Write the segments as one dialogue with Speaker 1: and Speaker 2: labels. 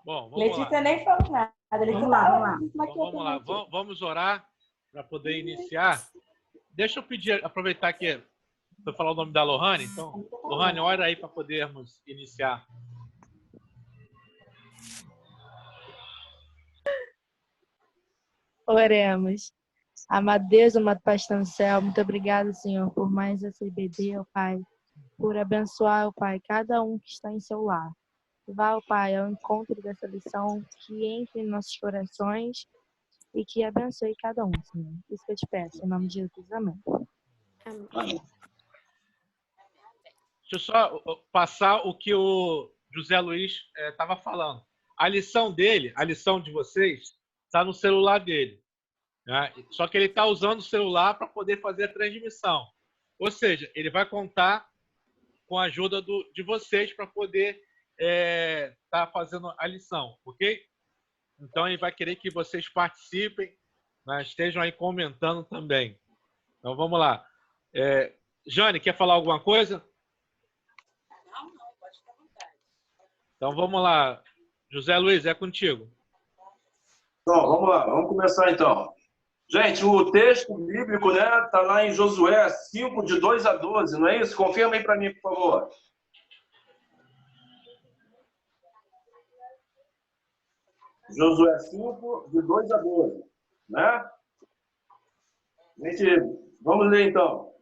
Speaker 1: Bom, vamos
Speaker 2: Letícia
Speaker 1: lá.
Speaker 2: nem falou nada.
Speaker 3: Vamos lá.
Speaker 1: Vamos lá. Vamos orar para poder iniciar. Deixa eu pedir, aproveitar que foi falar o nome da Lohane. Então, Lohane, ora aí para podermos iniciar.
Speaker 3: Oremos. Amado Deus, amado Pai que está no céu, muito obrigada, Senhor, por mais essa IBD, ó Pai, por abençoar, ó Pai, cada um que está em seu lar. Vá, ó Pai, ao encontro dessa lição, que entre em nossos corações e que abençoe cada um, Senhor. Isso que eu te peço, em nome de Jesus, amém.
Speaker 1: Deixa eu só passar o que o José Luiz estava falando. A lição dele, a lição de vocês, está no celular dele. Né? Só que ele está usando o celular para poder fazer a transmissão. Ou seja, ele vai contar com a ajuda de vocês para poder estar fazendo a lição, ok? Então, ele vai querer que vocês participem, né? Estejam aí comentando também. Então, vamos lá. Jane, quer falar alguma coisa?
Speaker 4: Não, pode ficar à vontade.
Speaker 1: Então, vamos lá. José Luiz, é contigo.
Speaker 5: Então, vamos lá, vamos começar então. Gente, o texto bíblico, né, tá lá em Josué 5, de 2 a 12, não é isso? Confirma aí para mim, por favor. Josué 5, de 2 a 12, né? Gente, vamos ler então.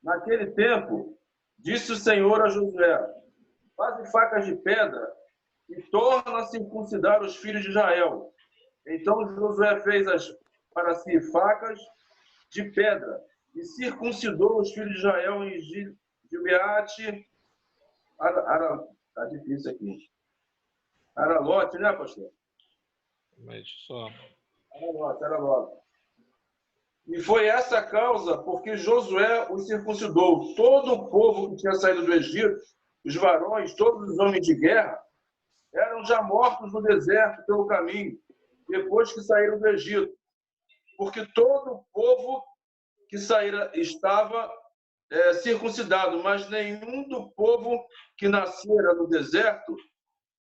Speaker 5: Naquele tempo, disse o Senhor a Josué: faze facas de pedra e torna a circuncidar os filhos de Israel. Então Josué fez para si facas de pedra e circuncidou os filhos de Israel em Gibeate. Tá difícil aqui. Aralote, né, pastor?
Speaker 1: Mas só.
Speaker 5: Aralote. E foi essa a causa porque Josué os circuncidou. Todo o povo que tinha saído do Egito, os varões, todos os homens de guerra, eram já mortos no deserto pelo caminho, depois que saíram do Egito. Porque todo o povo que saíra estava circuncidado, mas nenhum do povo que nascera no deserto,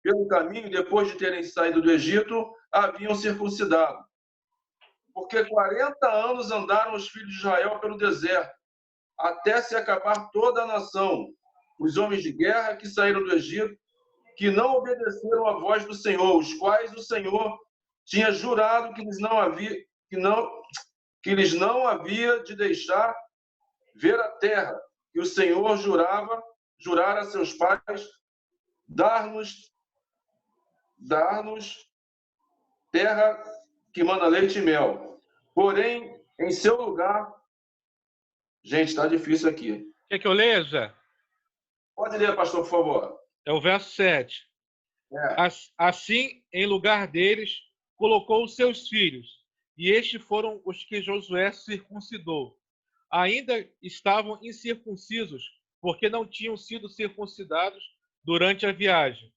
Speaker 5: pelo caminho, depois de terem saído do Egito, haviam circuncidado. Porque 40 anos andaram os filhos de Israel pelo deserto, até se acabar toda a nação, os homens de guerra que saíram do Egito, que não obedeceram à voz do Senhor, os quais o Senhor tinha jurado que lhes não havia de deixar ver a terra, que o Senhor jurara a seus pais dar-nos terra que mana leite e mel. Porém, em seu lugar... Gente, está difícil aqui.
Speaker 1: Quer que eu leia, Zé?
Speaker 5: Pode ler, pastor, por favor.
Speaker 1: É o verso 7. Assim, em lugar deles, colocou os seus filhos, e estes foram os que Josué circuncidou. Ainda estavam incircuncisos, porque não tinham sido circuncidados durante a viagem.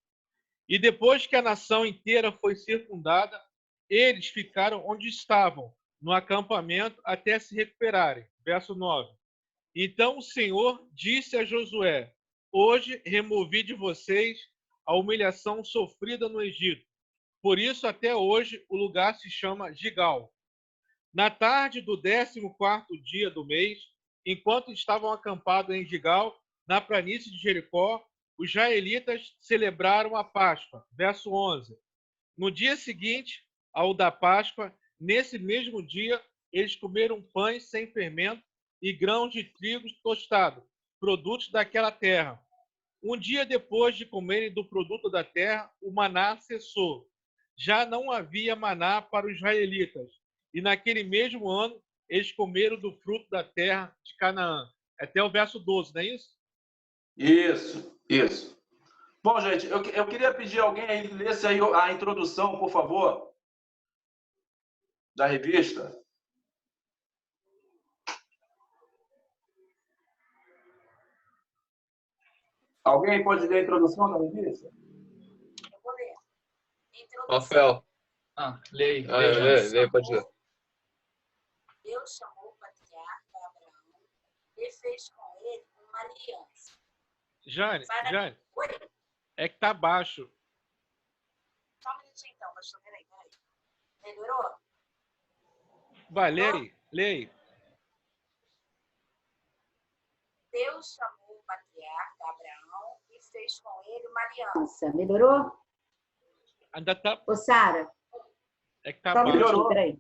Speaker 1: E depois que a nação inteira foi circundada, eles ficaram onde estavam, no acampamento, até se recuperarem. Verso 9. Então o Senhor disse a Josué: hoje removi de vocês a humilhação sofrida no Egito. Por isso, até hoje, o lugar se chama Gigal. Na tarde do 14º dia do mês, enquanto estavam acampados em Gigal, na planície de Jericó, os israelitas celebraram a Páscoa. Verso 11. No dia seguinte ao da Páscoa, nesse mesmo dia, eles comeram pães sem fermento e grãos de trigo tostado, produtos daquela terra. Um dia depois de comerem do produto da terra, o maná cessou. Já não havia maná para os israelitas. E naquele mesmo ano, eles comeram do fruto da terra de Canaã. Até o verso 12, não é isso?
Speaker 5: Isso. Bom, gente, eu queria pedir alguém aí que lesse aí a introdução, por favor, da revista. Alguém pode ler a introdução da revista?
Speaker 4: Eu vou ler.
Speaker 6: Rafael. Lê aí. Lê, pode ler.
Speaker 4: Deus chamou o patriarca Abraão e fez com ele uma aliança.
Speaker 1: Jane,
Speaker 4: Oi?
Speaker 1: É que tá baixo.
Speaker 4: Só um minutinho então, pastor. Peraí. Melhorou?
Speaker 1: Vai, lê aí. Lê aí.
Speaker 4: Deus chamou o patriarca Abraão e fez com ele uma aliança. Melhorou?
Speaker 1: Ainda tá.
Speaker 4: Ô, Sara.
Speaker 1: É que tá
Speaker 4: Só um
Speaker 1: baixo.
Speaker 4: minutinho, peraí.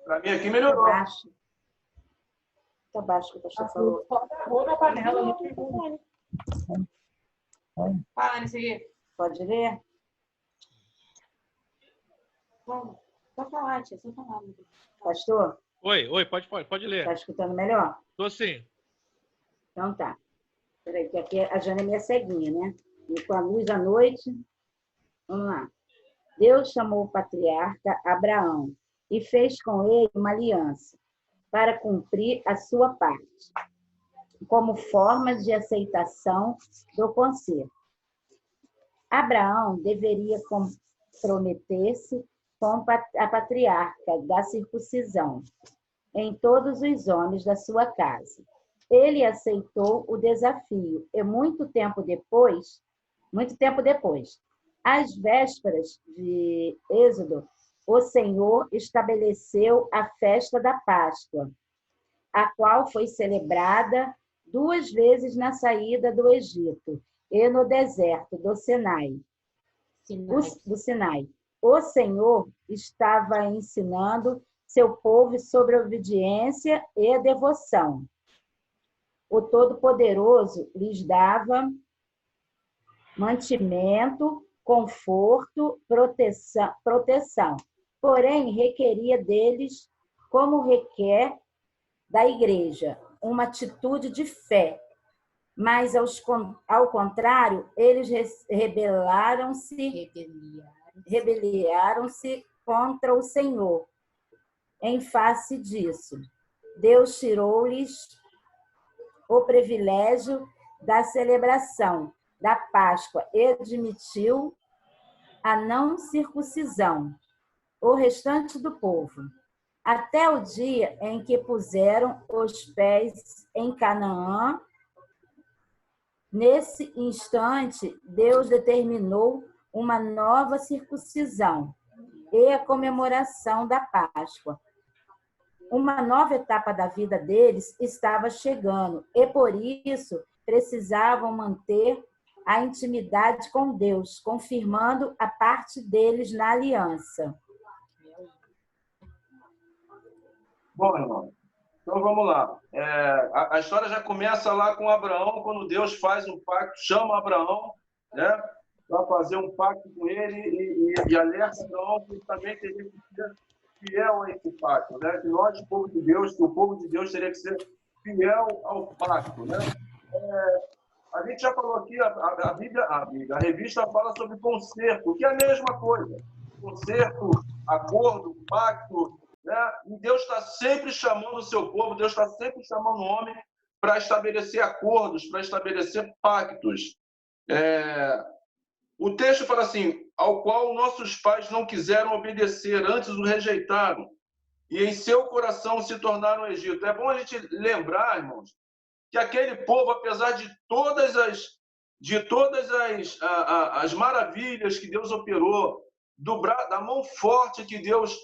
Speaker 5: Para mim aqui melhorou.
Speaker 4: Tá baixo. Tá baixo que o pastor falou.
Speaker 3: Vou na panela, não tem como. Fala nisso aí.
Speaker 4: Pode ler? Só falar, tia, só falar. Pastor,
Speaker 1: Oi, pode ler.
Speaker 4: tá escutando melhor?
Speaker 1: Tô sim.
Speaker 4: Então tá. Peraí, que aqui a Jana é minha ceguinha, né? E com a luz à noite. Vamos lá. Deus chamou o patriarca Abraão e fez com ele uma aliança para cumprir a sua parte, como forma de aceitação do concerto. Abraão deveria comprometer-se com a patriarca da circuncisão em todos os homens da sua casa. Ele aceitou o desafio e muito tempo depois, às vésperas de Êxodo, o Senhor estabeleceu a festa da Páscoa, a qual foi celebrada 2 vezes na saída do Egito e no deserto do Sinai. O Senhor estava ensinando seu povo sobre obediência e devoção. O Todo-Poderoso lhes dava mantimento, conforto, proteção. Porém, requeria deles, como requer da igreja, uma atitude de fé. Mas, ao contrário, eles rebelaram-se contra o Senhor. Em face disso, Deus tirou-lhes o privilégio da celebração da Páscoa e admitiu a não circuncisão, o restante do povo, até o dia em que puseram os pés em Canaã. Nesse instante, Deus determinou uma nova circuncisão e a comemoração da Páscoa. Uma nova etapa da vida deles estava chegando e, por isso, precisavam manter a intimidade com Deus, confirmando a parte deles na aliança.
Speaker 5: Bom, irmão, então vamos lá. A história já começa lá com Abraão, quando Deus faz um pacto, chama Abraão, né, para fazer um pacto com ele e alerta Abraão que ele também teria que ser fiel a esse pacto, né? Que nós, o povo de Deus, que o povo de Deus teria que ser fiel ao pacto, né? A gente já falou aqui, a Bíblia, a revista fala sobre conserto, que é a mesma coisa. Conserto, acordo, pacto, né? E Deus está sempre chamando o seu povo, Deus está sempre chamando o homem para estabelecer acordos, para estabelecer pactos. O texto fala assim, ao qual nossos pais não quiseram obedecer, antes o rejeitaram, e em seu coração se tornaram Egito. É bom a gente lembrar, irmãos, que aquele povo, apesar de todas as maravilhas que Deus operou, da mão forte que Deus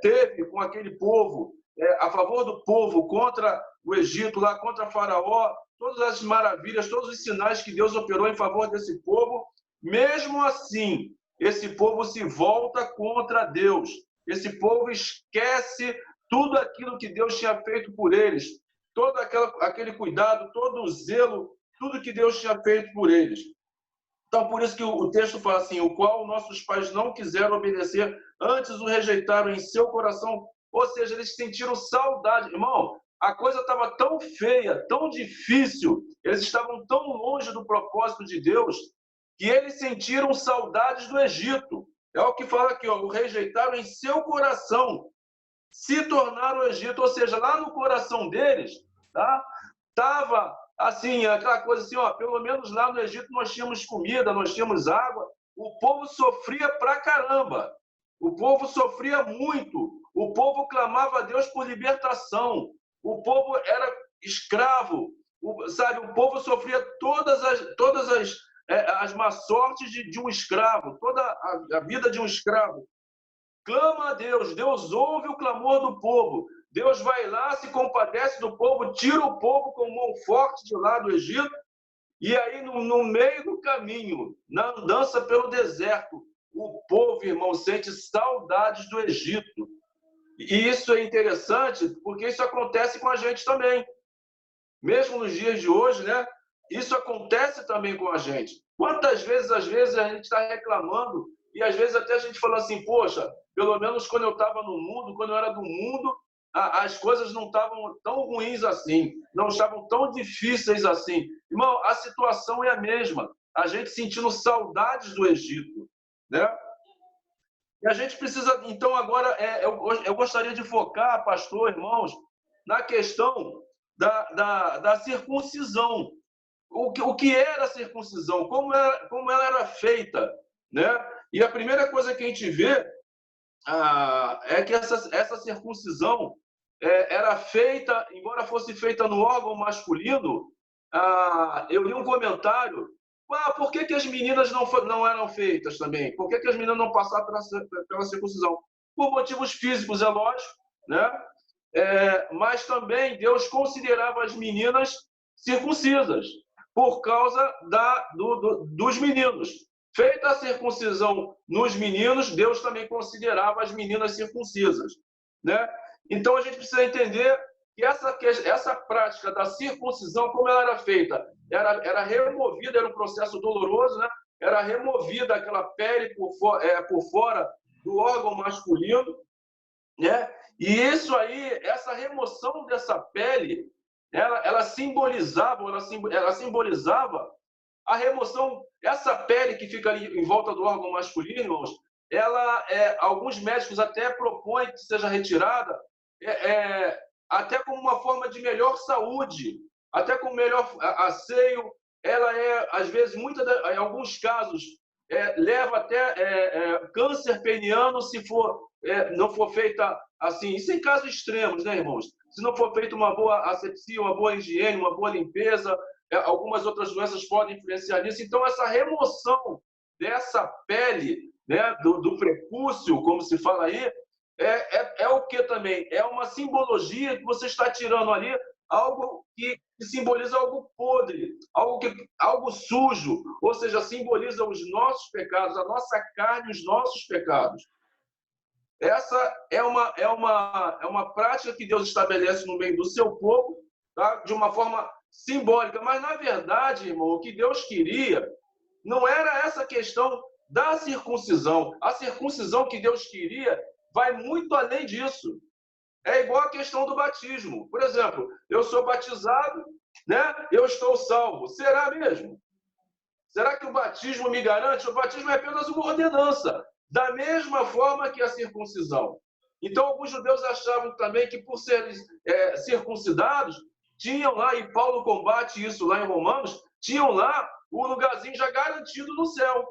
Speaker 5: teve com aquele povo, a favor do povo, contra o Egito, lá contra Faraó, todas as maravilhas, todos os sinais que Deus operou em favor desse povo, mesmo assim, esse povo se volta contra Deus. Esse povo esquece tudo aquilo que Deus tinha feito por eles, todo aquele cuidado, todo o zelo, tudo que Deus tinha feito por eles. Então, por isso que o texto fala assim, o qual nossos pais não quiseram obedecer, antes o rejeitaram em seu coração, ou seja, eles sentiram saudade. Irmão, a coisa estava tão feia, tão difícil, eles estavam tão longe do propósito de Deus, que eles sentiram saudades do Egito. É o que fala aqui, ó, o rejeitaram em seu coração, se tornaram o Egito, ou seja, lá no coração deles, tá? Tava assim, aquela coisa assim, ó, pelo menos lá no Egito nós tínhamos comida, nós tínhamos água, o povo sofria pra caramba, o povo sofria muito, o povo clamava a Deus por libertação, o povo era escravo, sabe, o povo sofria todas as más sortes de um escravo, toda a vida de um escravo. Clama a Deus, Deus ouve o clamor do povo, Deus vai lá, se compadece do povo, tira o povo com mão forte de lá do Egito, e aí no meio do caminho, na andança pelo deserto, o povo, irmão, sente saudades do Egito. E isso é interessante, porque isso acontece com a gente também. Mesmo nos dias de hoje, né? Isso acontece também com a gente. Quantas vezes, às vezes, a gente está reclamando, e às vezes até a gente fala assim, poxa, pelo menos quando eu estava no mundo, quando eu era do mundo, as coisas não estavam tão ruins assim, não estavam tão difíceis assim. Irmão, a situação é a mesma. A gente sentindo saudades do Egito, né? E a gente precisa, então, agora, eu gostaria de focar, pastor, irmãos, na questão da circuncisão. O que era a circuncisão? Como ela era feita, né? E a primeira coisa que a gente vê é que essa circuncisão era feita, embora fosse feita no órgão masculino. Eu li um comentário, por que as meninas não eram feitas também? Por que as meninas não passaram pela circuncisão? Por motivos físicos, é lógico, né? Mas também Deus considerava as meninas circuncisas por causa dos meninos. Feita a circuncisão nos meninos, Deus também considerava as meninas circuncisas, né? Então a gente precisa entender que essa prática da circuncisão, como ela era feita, era removida, era um processo doloroso, né? Era removida aquela pele por fora do órgão masculino, né? E isso aí, essa remoção dessa pele, ela simbolizava a remoção. Essa pele que fica ali em volta do órgão masculino, irmãos, alguns médicos até propõem que seja retirada, até como uma forma de melhor saúde, até com melhor asseio. Ela às vezes, em alguns casos, leva até câncer peniano se não for feita assim. Isso em casos extremos, né, irmãos? Se não for feita uma boa asepsia, uma boa higiene, uma boa limpeza, algumas outras doenças podem influenciar nisso. Então, essa remoção dessa pele, né, do prepúcio, como se fala aí, é o que também? É uma simbologia que você está tirando ali algo que simboliza algo podre, algo sujo, ou seja, simboliza os nossos pecados, a nossa carne, os nossos pecados. Essa é uma prática que Deus estabelece no meio do seu povo, tá? De uma forma simbólica. Mas, na verdade, irmão, o que Deus queria não era essa questão da circuncisão. A circuncisão que Deus queria vai muito além disso. É igual a questão do batismo. Por exemplo, eu sou batizado, né? Eu estou salvo. Será mesmo? Será que o batismo me garante? O batismo é apenas uma ordenança, da mesma forma que a circuncisão. Então, alguns judeus achavam também que, por serem circuncidados, tinham lá, e Paulo combate isso lá em Romanos, tinham lá o lugarzinho já garantido no céu.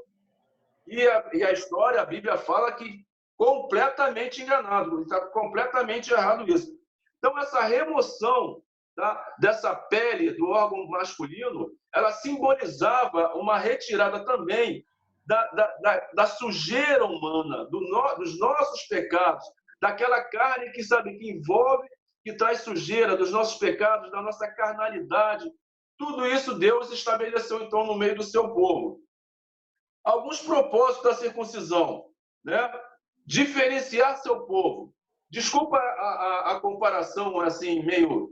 Speaker 5: E a história, a Bíblia fala que completamente enganado, está completamente errado isso. Então, essa remoção, tá, dessa pele do órgão masculino, ela simbolizava uma retirada também da sujeira humana, dos nossos pecados, daquela carne que envolve, que traz sujeira, dos nossos pecados, da nossa carnalidade. Tudo isso Deus estabeleceu, então, no meio do seu povo. Alguns propósitos da circuncisão, né? Diferenciar seu povo. Desculpa a comparação assim meio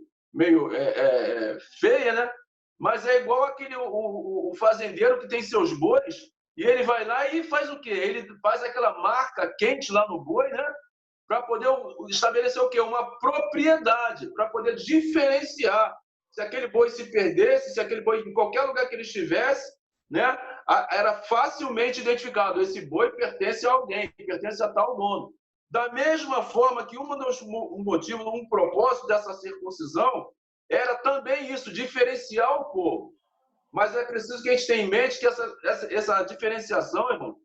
Speaker 5: feia, né? Mas é igual o fazendeiro que tem seus bois e ele vai lá e faz o quê? Ele faz aquela marca quente lá no boi, né? Para poder estabelecer o quê? Uma propriedade, para poder diferenciar. Se aquele boi se perdesse, se aquele boi em qualquer lugar que ele estivesse, né? Era facilmente identificado. Esse boi pertence a alguém, pertence a tal dono. Da mesma forma que um motivo, um propósito dessa circuncisão era também isso, diferenciar o povo. Mas é preciso que a gente tenha em mente que essa diferenciação, irmão,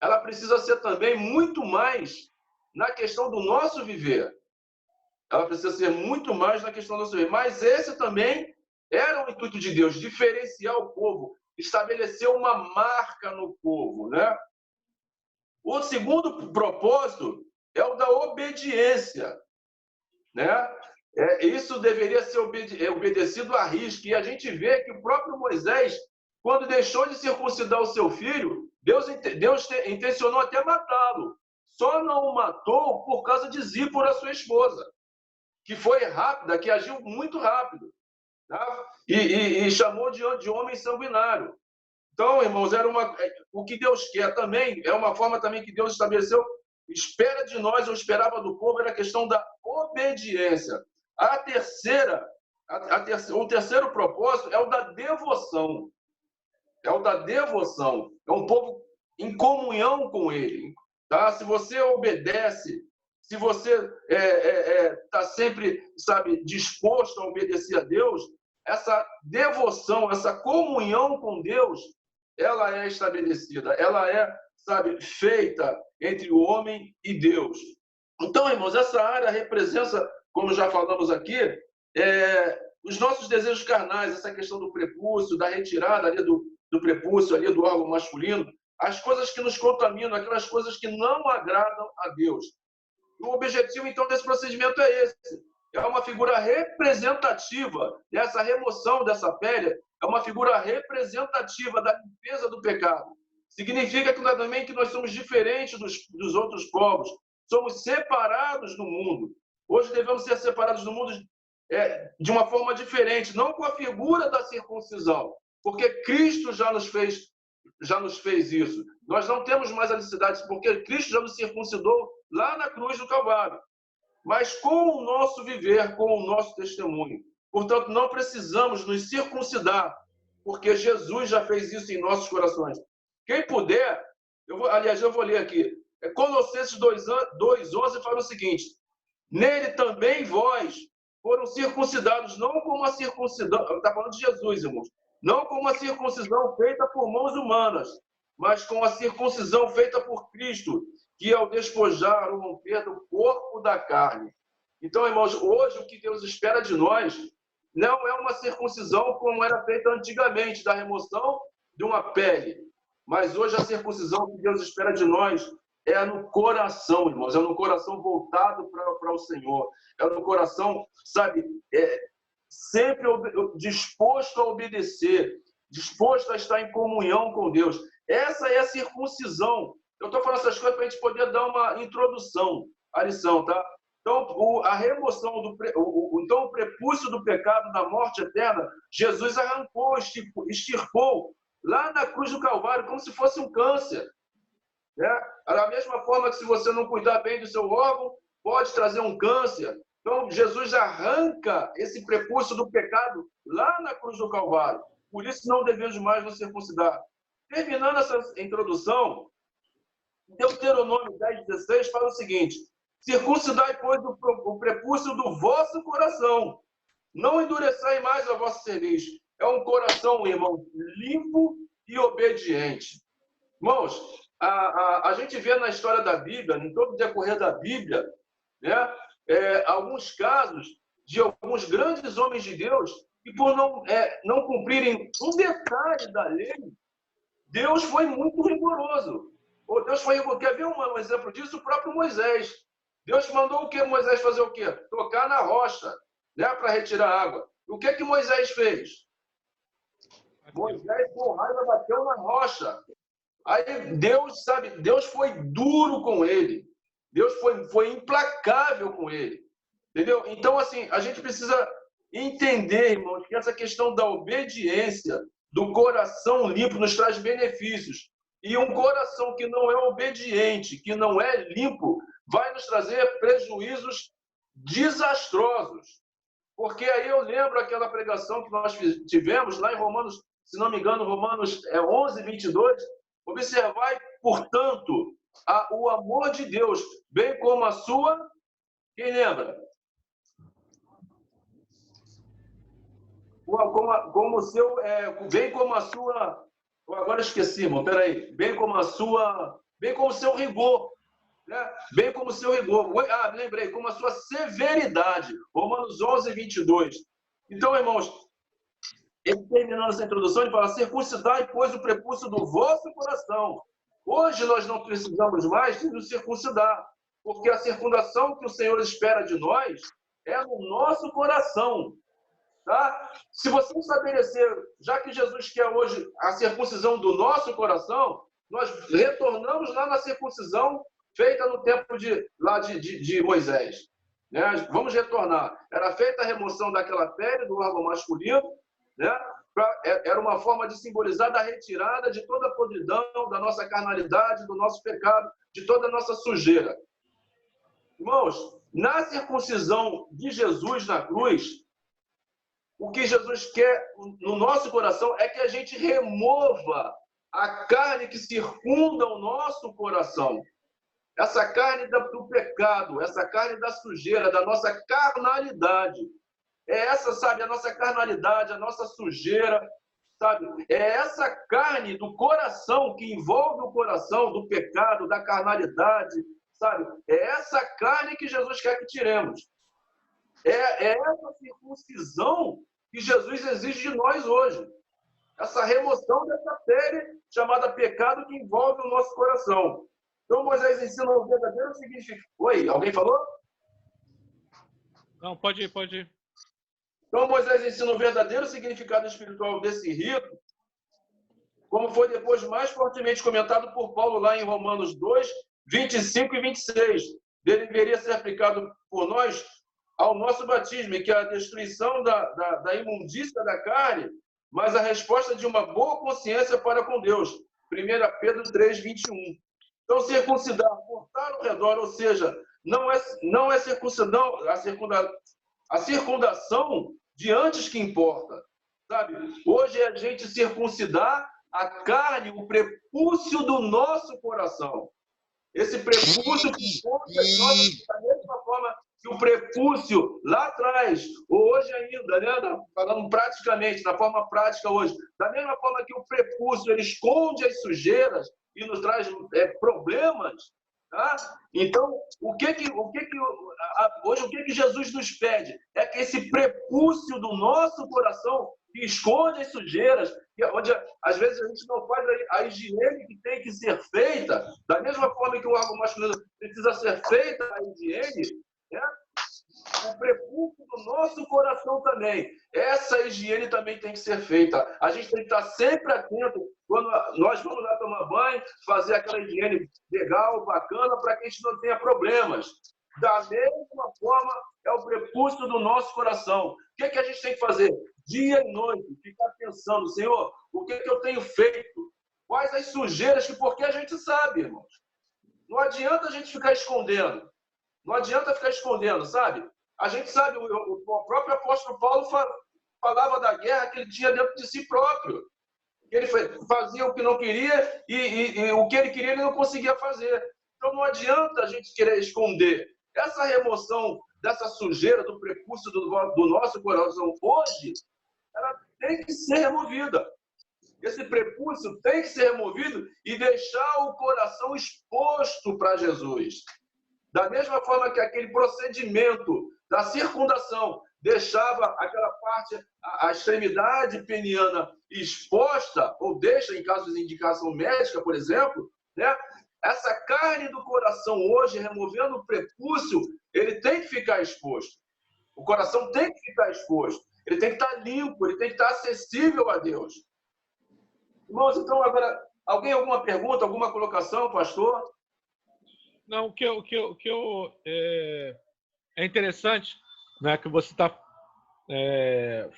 Speaker 5: ela precisa ser também muito mais na questão do nosso viver. Ela precisa ser muito mais na questão do nosso viver. Mas esse também era o intuito de Deus, diferenciar o povo, estabeleceu uma marca no povo, né? O segundo propósito é o da obediência, né? Isso deveria ser obedecido à risca. E a gente vê que o próprio Moisés, quando deixou de circuncidar o seu filho, Deus intencionou até matá-lo. Só não o matou por causa de Zípora, sua esposa, que foi rápida, que agiu muito rápido, tá? E chamou de homem sanguinário. Então, irmãos, o que Deus quer também, é uma forma também que Deus estabeleceu, espera de nós, ou esperava do povo, era a questão da obediência. O terceiro propósito é o da devoção. É o da devoção. É um povo em comunhão com ele. Tá? Se você obedece, se você está sempre, sabe, disposto a obedecer a Deus, essa devoção, essa comunhão com Deus, ela é estabelecida, ela é, sabe, feita entre o homem e Deus. Então, irmãos, essa área representa, como já falamos aqui, os nossos desejos carnais, essa questão do prepúcio, da retirada ali do prepúcio, ali do órgão masculino, as coisas que nos contaminam, aquelas coisas que não agradam a Deus. O objetivo, então, desse procedimento é esse. É uma figura representativa, essa remoção dessa pele é uma figura representativa da limpeza do pecado. Significa que também que nós somos diferentes dos outros povos, somos separados do mundo. Hoje devemos ser separados do mundo de uma forma diferente, não com a figura da circuncisão, porque Cristo já nos fez isso. Nós não temos mais a necessidade, porque Cristo já nos circuncidou lá na cruz do Calvário. Mas com o nosso viver, com o nosso testemunho. Portanto, não precisamos nos circuncidar, porque Jesus já fez isso em nossos corações. Quem puder, eu vou ler aqui. Colossenses 2:11 fala o seguinte: nele também vós foram circuncidados, não como a circuncisão, está falando de Jesus, irmãos, não como a circuncisão feita por mãos humanas, mas com a circuncisão feita por Cristo, que é o despojar, o romper do corpo da carne. Então, irmãos, hoje o que Deus espera de nós não é uma circuncisão como era feita antigamente, da remoção de uma pele. Mas hoje a circuncisão que Deus espera de nós é no coração, irmãos. É no coração voltado para o Senhor. É no coração, sabe, sempre disposto a obedecer, disposto a estar em comunhão com Deus. Essa é a circuncisão. Eu estou falando essas coisas para a gente poder dar uma introdução à lição, tá? Então, a remoção então, o prepúcio do pecado da morte eterna, Jesus arrancou, extirpou lá na cruz do Calvário, como se fosse um câncer. Né? Da mesma forma que se você não cuidar bem do seu órgão, pode trazer um câncer. Então, Jesus arranca esse prepúcio do pecado lá na cruz do Calvário. Por isso, não devemos mais nos circuncidar. Terminando essa introdução, Deuteronômio 10:16 fala o seguinte: circuncidai, pois, o prepúcio do vosso coração, não endureçai mais a vossa cerviz. É um coração, irmão, limpo e obediente. Irmãos, a gente vê na história da Bíblia, em todo o decorrer da Bíblia, né, alguns casos de alguns grandes homens de Deus que, por não cumprirem um detalhe da lei, Deus foi muito rigoroso. Quer ver um exemplo disso? O próprio Moisés. Deus mandou o que? Moisés fazer o quê? Tocar na rocha, né, para retirar água. E o que Moisés fez? Moisés, com raiva, bateu na rocha. Aí Deus foi duro com ele. Deus foi implacável com ele. Entendeu? Então, assim, a gente precisa entender, irmãos, que essa questão da obediência, do coração limpo, nos traz benefícios. E um coração que não é obediente, que não é limpo, vai nos trazer prejuízos desastrosos. Porque aí eu lembro aquela pregação que nós tivemos lá em Romanos, se não me engano, Romanos 11:22. Observai, portanto, o amor de Deus, bem como a sua... Quem lembra? Como o seu... bem como a sua... Agora esqueci, irmão, peraí. Bem como o seu rigor. Né? Bem como o seu rigor. Lembrei, como a sua severidade. Romanos 11:22. Então, irmãos, ele terminando essa introdução, ele fala: circuncidai, pois, o prepúcio do vosso coração. Hoje nós não precisamos mais de nos circuncidar, porque a circundação que o Senhor espera de nós é no nosso coração. Tá? Se você estabelecer, já que Jesus quer hoje a circuncisão do nosso coração, nós retornamos lá na circuncisão feita no tempo de Moisés. Né? Vamos retornar. Era feita a remoção daquela pele do órgão masculino, né? Era uma forma de simbolizar a retirada de toda a podridão, da nossa carnalidade, do nosso pecado, de toda a nossa sujeira. Irmãos, na circuncisão de Jesus na cruz, o que Jesus quer no nosso coração é que a gente remova a carne que circunda o nosso coração. Essa carne do pecado, essa carne da sujeira, da nossa carnalidade. É essa, sabe, a nossa carnalidade, a nossa sujeira, sabe? É essa carne do coração que envolve o coração, do pecado, da carnalidade, sabe? É essa carne que Jesus quer que tiremos. É essa circuncisão que Jesus exige de nós hoje. Essa remoção dessa pele chamada pecado que envolve o nosso coração. Então Moisés ensina o verdadeiro significado. Oi, alguém falou?
Speaker 1: Não, pode ir.
Speaker 5: Então Moisés ensina o verdadeiro significado espiritual desse rito, como foi depois mais fortemente comentado por Paulo lá em Romanos 2, 25 e 26. Deveria ser aplicado por nós ao nosso batismo, que é a destruição da imundícia da carne, mas a resposta de uma boa consciência para com Deus. 1 Pedro 3, 21. Então, circuncidar, cortar ao redor, ou seja, não é circuncidão, a circundação de antes que importa. Sabe? Hoje é a gente circuncidar a carne, o prepúcio do nosso coração. Esse prepúcio que importa da mesma forma que o prepúcio lá atrás, ou hoje ainda, né? Falando praticamente, na forma prática hoje, da mesma forma que o prepúcio ele esconde as sujeiras e nos traz problemas, tá? Então, hoje o que Jesus nos pede é que esse prepúcio do nosso coração que esconde as sujeiras, onde às vezes a gente não faz a higiene que tem que ser feita, da mesma forma que o órgão masculino precisa ser feita a higiene, né? O prepúcio do nosso coração também. Essa higiene também tem que ser feita. A gente tem que estar sempre atento quando nós vamos lá tomar banho, fazer aquela higiene legal, bacana, para que a gente não tenha problemas. Da mesma forma, é o prepúcio do nosso coração. O que a gente tem que fazer? Dia e noite, ficar pensando: Senhor, o que eu tenho feito? Quais as sujeiras? Porque a gente sabe, irmãos. Não adianta a gente ficar escondendo. Não adianta ficar escondendo, sabe? A gente sabe, o próprio apóstolo Paulo falava da guerra que ele tinha dentro de si próprio. Ele fazia o que não queria e o que ele queria ele não conseguia fazer. Então não adianta a gente querer esconder. Essa remoção dessa sujeira do prepúcio do nosso coração hoje, ela tem que ser removida. Esse prepúcio tem que ser removido e deixar o coração exposto para Jesus. Da mesma forma que aquele procedimento da circundação deixava aquela parte, a extremidade peniana exposta, ou deixa em casos de indicação médica, por exemplo, né? Essa carne do coração hoje, removendo o prepúcio, ele tem que ficar exposto. O coração tem que ficar exposto. Ele tem que estar limpo, ele tem que estar acessível a Deus. Irmãos, então agora, alguma pergunta, alguma colocação, pastor?
Speaker 1: Não, é interessante, né, que você está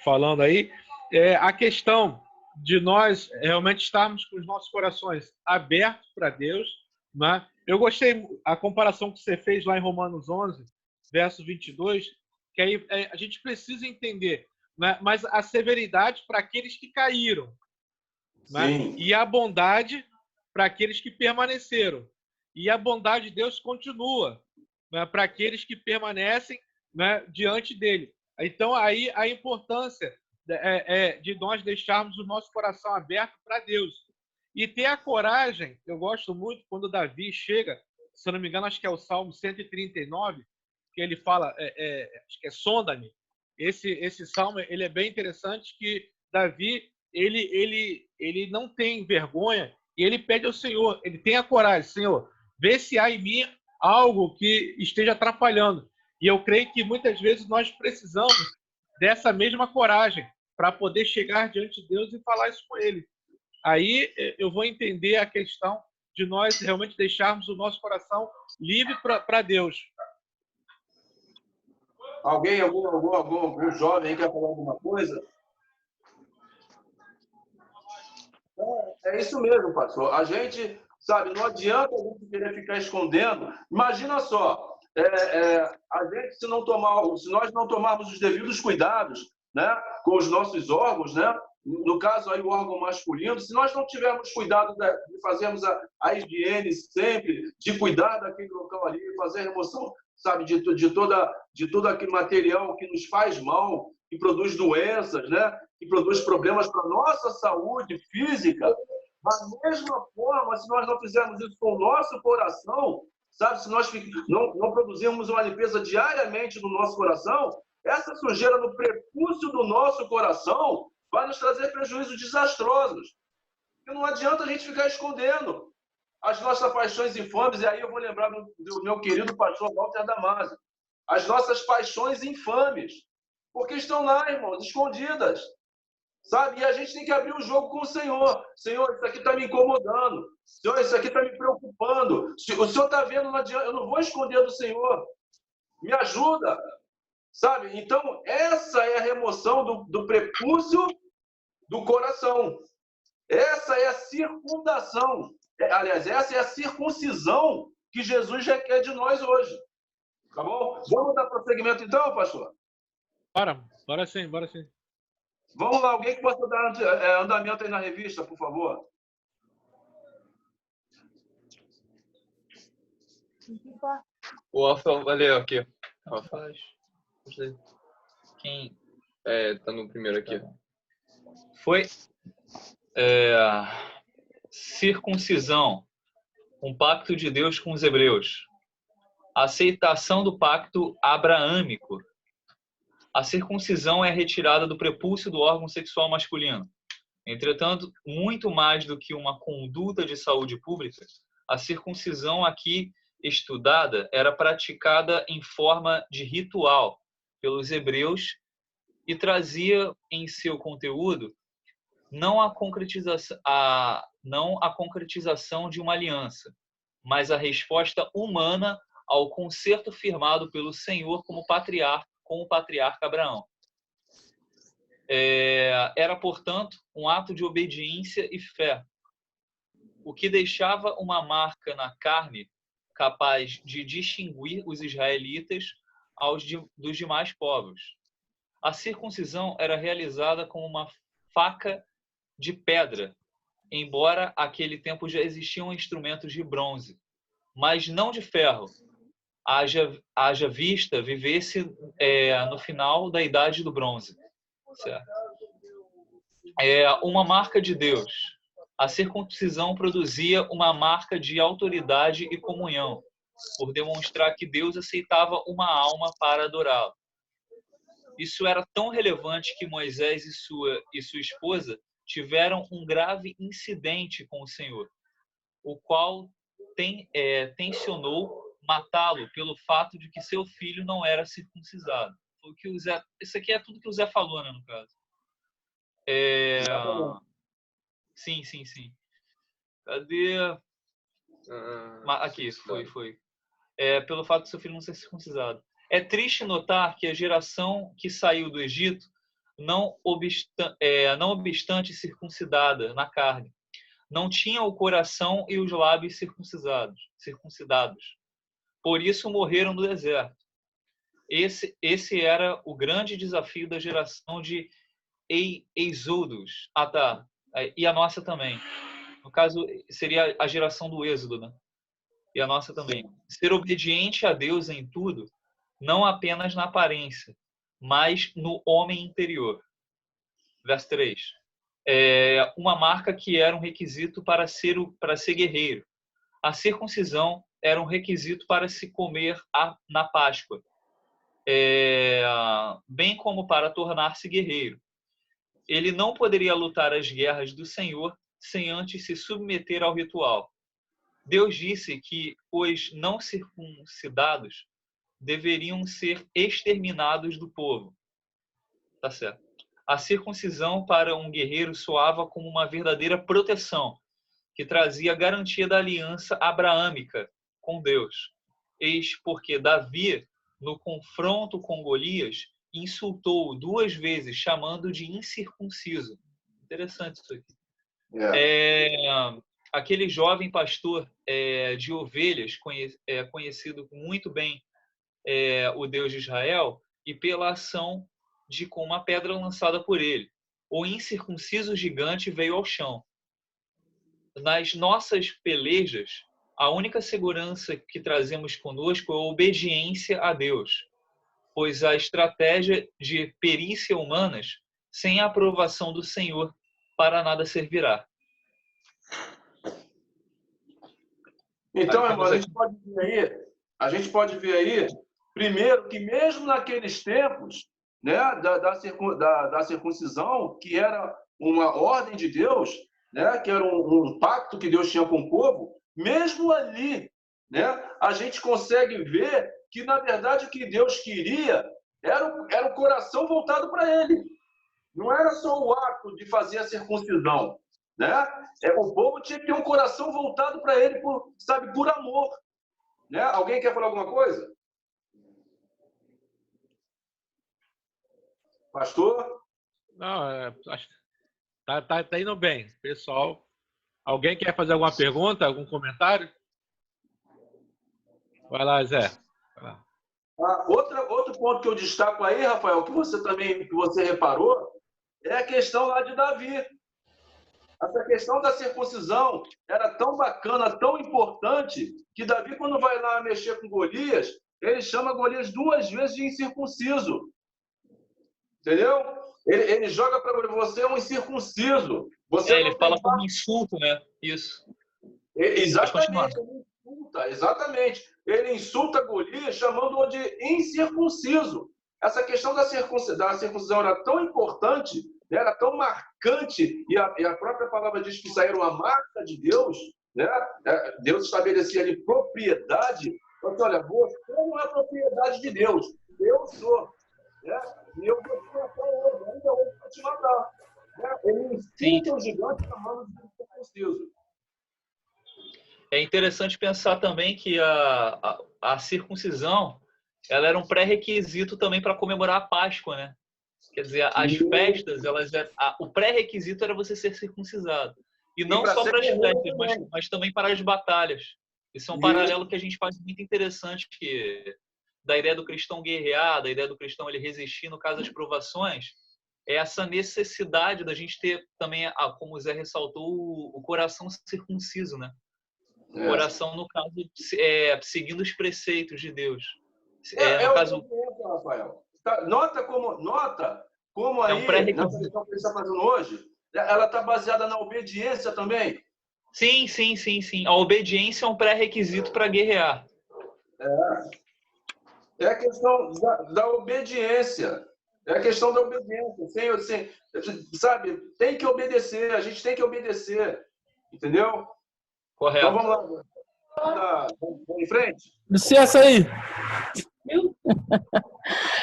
Speaker 1: falando aí, é a questão de nós realmente estarmos com os nossos corações abertos para Deus, né? Eu gostei a comparação que você fez lá em Romanos 11, verso 22, que aí a gente precisa entender, né, mas a severidade para aqueles que caíram, né, e a bondade para aqueles que permaneceram. E a bondade de Deus continua, né, para aqueles que permanecem, né, diante dele. Então, aí a importância de nós deixarmos o nosso coração aberto para Deus. E ter a coragem, eu gosto muito quando Davi chega, se eu não me engano, acho que é o Salmo 139, que ele fala, acho que é sonda-me. Esse salmo ele é bem interessante, que Davi, ele não tem vergonha e ele pede ao Senhor, ele tem a coragem, Senhor, vê se há em mim algo que esteja atrapalhando. E eu creio que muitas vezes nós precisamos dessa mesma coragem para poder chegar diante de Deus e falar isso com Ele. Aí eu vou entender a questão de nós realmente deixarmos o nosso coração livre para Deus.
Speaker 5: Alguém, algum jovem quer falar alguma coisa? É isso mesmo, pastor. A gente, sabe, não adianta a gente querer ficar escondendo. Imagina só, a gente, se nós não tomarmos os devidos cuidados, né, com os nossos órgãos, né, no caso aí o órgão masculino, se nós não tivermos cuidado de fazermos a higiene sempre, de cuidar daquele local ali, fazer a remoção, sabe, de todo aquele material que nos faz mal, que produz doenças, né, que produz problemas para a nossa saúde física, da mesma forma, se nós não fizermos isso com o nosso coração, sabe, se nós não produzirmos uma limpeza diariamente no nosso coração, essa sujeira no prepúcio do nosso coração vai nos trazer prejuízos desastrosos. E não adianta a gente ficar escondendo as nossas paixões infames, e aí eu vou lembrar do meu querido pastor Walter Damasio, as nossas paixões infames, porque estão lá, irmãos, escondidas, sabe? E a gente tem que abrir o jogo com o Senhor. Senhor, isso aqui está me incomodando. Senhor, isso aqui está me preocupando. O Senhor está vendo, não adianta, eu não vou esconder do Senhor. Me ajuda, sabe? Então, essa é a remoção do prepúcio do coração. Essa é a circundação. Aliás, essa é a circuncisão que Jesus requer de nós hoje. Tá bom? Vamos dar prosseguimento então, pastor?
Speaker 1: Bora sim, bora sim.
Speaker 5: Vamos lá, alguém que possa dar andamento aí na revista, por favor.
Speaker 6: O Rafael, valeu aqui. Rafael. Quem tá no primeiro aqui? Foi circuncisão, um pacto de Deus com os hebreus. Aceitação do pacto abraâmico. A circuncisão é a retirada do prepúcio do órgão sexual masculino. Entretanto, muito mais do que uma conduta de saúde pública, a circuncisão aqui estudada era praticada em forma de ritual pelos hebreus e trazia em seu conteúdo não a concretização de uma aliança, mas a resposta humana ao concerto firmado pelo Senhor com o patriarca Abraão. Era, portanto, um ato de obediência e fé, o que deixava uma marca na carne capaz de distinguir os israelitas dos demais povos. A circuncisão era realizada com uma faca de pedra, embora naquele tempo já existiam instrumentos de bronze, mas não de ferro. Haja vista vivesse no final da Idade do Bronze. Certo? Uma marca de Deus. A circuncisão produzia uma marca de autoridade e comunhão, por demonstrar que Deus aceitava uma alma para adorá-lo. Isso era tão relevante que Moisés e sua esposa tiveram um grave incidente com o Senhor, o qual tensionou matá-lo pelo fato de que seu filho não era circuncisado. Isso aqui é tudo que o Zé falou, né, no caso. Sim. Cadê? Aqui, foi. Pelo fato de seu filho não ser circuncisado. É triste notar que a geração que saiu do Egito, não obstante circuncidada na carne, não tinha o coração e os lábios circuncidados. Por isso morreram no deserto. Esse era o grande desafio da geração de Êxodos. Tá. E a nossa também. No caso, seria a geração do Êxodo, né? E a nossa também. Ser obediente a Deus em tudo, não apenas na aparência, mas no homem interior. Verso 3. Uma marca que era um requisito para ser guerreiro. A circuncisão era um requisito para se comer na Páscoa, bem como para tornar-se guerreiro. ele não poderia lutar as guerras do Senhor sem antes se submeter ao ritual. Deus disse que os não circuncidados deveriam ser exterminados do povo. Tá certo. A circuncisão para um guerreiro soava como uma verdadeira proteção, que trazia garantia da aliança abraâmica com Deus. Eis porque Davi, no confronto com Golias, insultou-o 2 vezes, chamando de incircunciso. Interessante isso aqui. Aquele jovem pastor de ovelhas, conhecido muito bem o Deus de Israel, e pela ação com uma pedra lançada por ele. O incircunciso gigante veio ao chão. Nas nossas pelejas, a única segurança que trazemos conosco é a obediência a Deus, pois a estratégia de perícia humanas, sem a aprovação do Senhor, para nada servirá.
Speaker 5: Então, irmão, a gente pode ver aí, primeiro, que mesmo naqueles tempos, né, da circuncisão, que era uma ordem de Deus, né, que era um pacto que Deus tinha com o povo, mesmo ali, né, a gente consegue ver que, na verdade, o que Deus queria era o coração voltado para Ele. Não era só o ato de fazer a circuncisão, né? O povo tinha que ter um coração voltado para Ele, por amor. Né? Alguém quer falar alguma coisa? Pastor?
Speaker 1: Não, tá indo bem, pessoal. Alguém quer fazer alguma pergunta, algum comentário? Vai lá, Zé. Vai lá.
Speaker 5: Outro ponto que eu destaco aí, Rafael, que você reparou, é a questão lá de Davi. Essa questão da circuncisão era tão bacana, tão importante, que Davi, quando vai lá mexer com Golias, ele chama Golias 2 vezes de incircunciso. Entendeu? Ele joga para você um incircunciso.
Speaker 6: Ele fala como insulto, né? Isso.
Speaker 5: Exatamente. Exatamente. Ele insulta Golias chamando-o de incircunciso. Essa questão da circuncisão era tão importante, né? Era tão marcante, e a própria palavra diz que isso aí era uma marca de Deus, né? Deus estabelecia ali propriedade. Então, olha, você não é propriedade de Deus. Eu sou. Né? E eu vou te matar hoje, ainda hoje vou te matar. Né? Ele insulta o gigante chamando de incircunciso.
Speaker 6: É interessante pensar também que a circuncisão ela era um pré-requisito também para comemorar a Páscoa, né? Quer dizer, as festas, o pré-requisito era você ser circuncisado. E não só para as festas, mas também para as batalhas. Isso é um paralelo que a gente faz muito interessante, da ideia do cristão guerrear, da ideia do cristão ele resistir no caso das provações, é essa necessidade da gente ter também, como o Zé ressaltou, o coração circunciso, né? O coração, no caso, seguindo os preceitos de Deus.
Speaker 5: No caso, Rafael. Nota como aí, na questão que ele está fazendo hoje, ela está baseada na obediência também.
Speaker 6: Sim. A obediência é um pré-requisito para guerrear.
Speaker 5: É a questão da obediência. É a questão da obediência. Sabe, tem que obedecer. A gente tem que obedecer. Entendeu?
Speaker 6: Correto.
Speaker 5: Então vamos lá. Vamos em frente.
Speaker 2: Licença aí.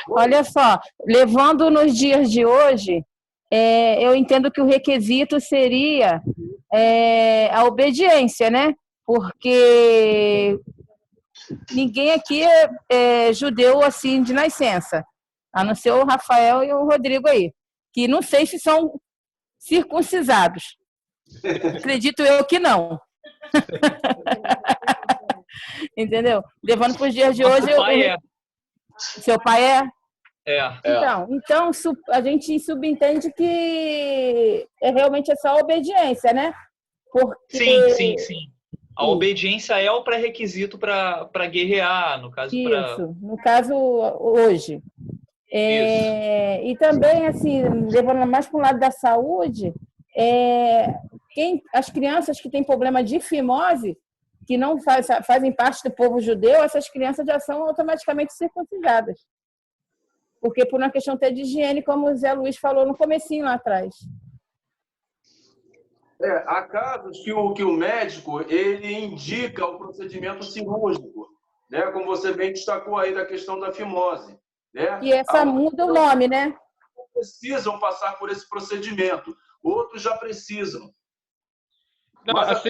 Speaker 4: Olha só, levando nos dias de hoje, eu entendo que o requisito seria a obediência, né? Porque ninguém aqui é judeu assim de nascença, a não ser o Rafael e o Rodrigo aí, que não sei se são circuncisados. Acredito eu que não. Entendeu? Levando para os dias de hoje... Seu pai é? Então, a gente subentende que realmente é só obediência, né? Porque...
Speaker 6: Sim. A obediência é o pré-requisito para guerrear, no caso.
Speaker 4: Isso, no caso, hoje. E também, assim, levando mais para o lado da saúde, as crianças que têm problema de fimose, que não fazem parte do povo judeu, essas crianças já são automaticamente circuncidadas.
Speaker 2: Porque por uma questão até de higiene, como o Zé Luiz falou no comecinho lá atrás.
Speaker 5: Há casos que o médico ele indica o procedimento cirúrgico, né? Como você bem destacou aí da questão da fimose. Né?
Speaker 2: E essa muda o nome, né?
Speaker 5: Precisam passar por esse procedimento. Outros já precisam.
Speaker 1: Não,
Speaker 5: Mas
Speaker 1: assim,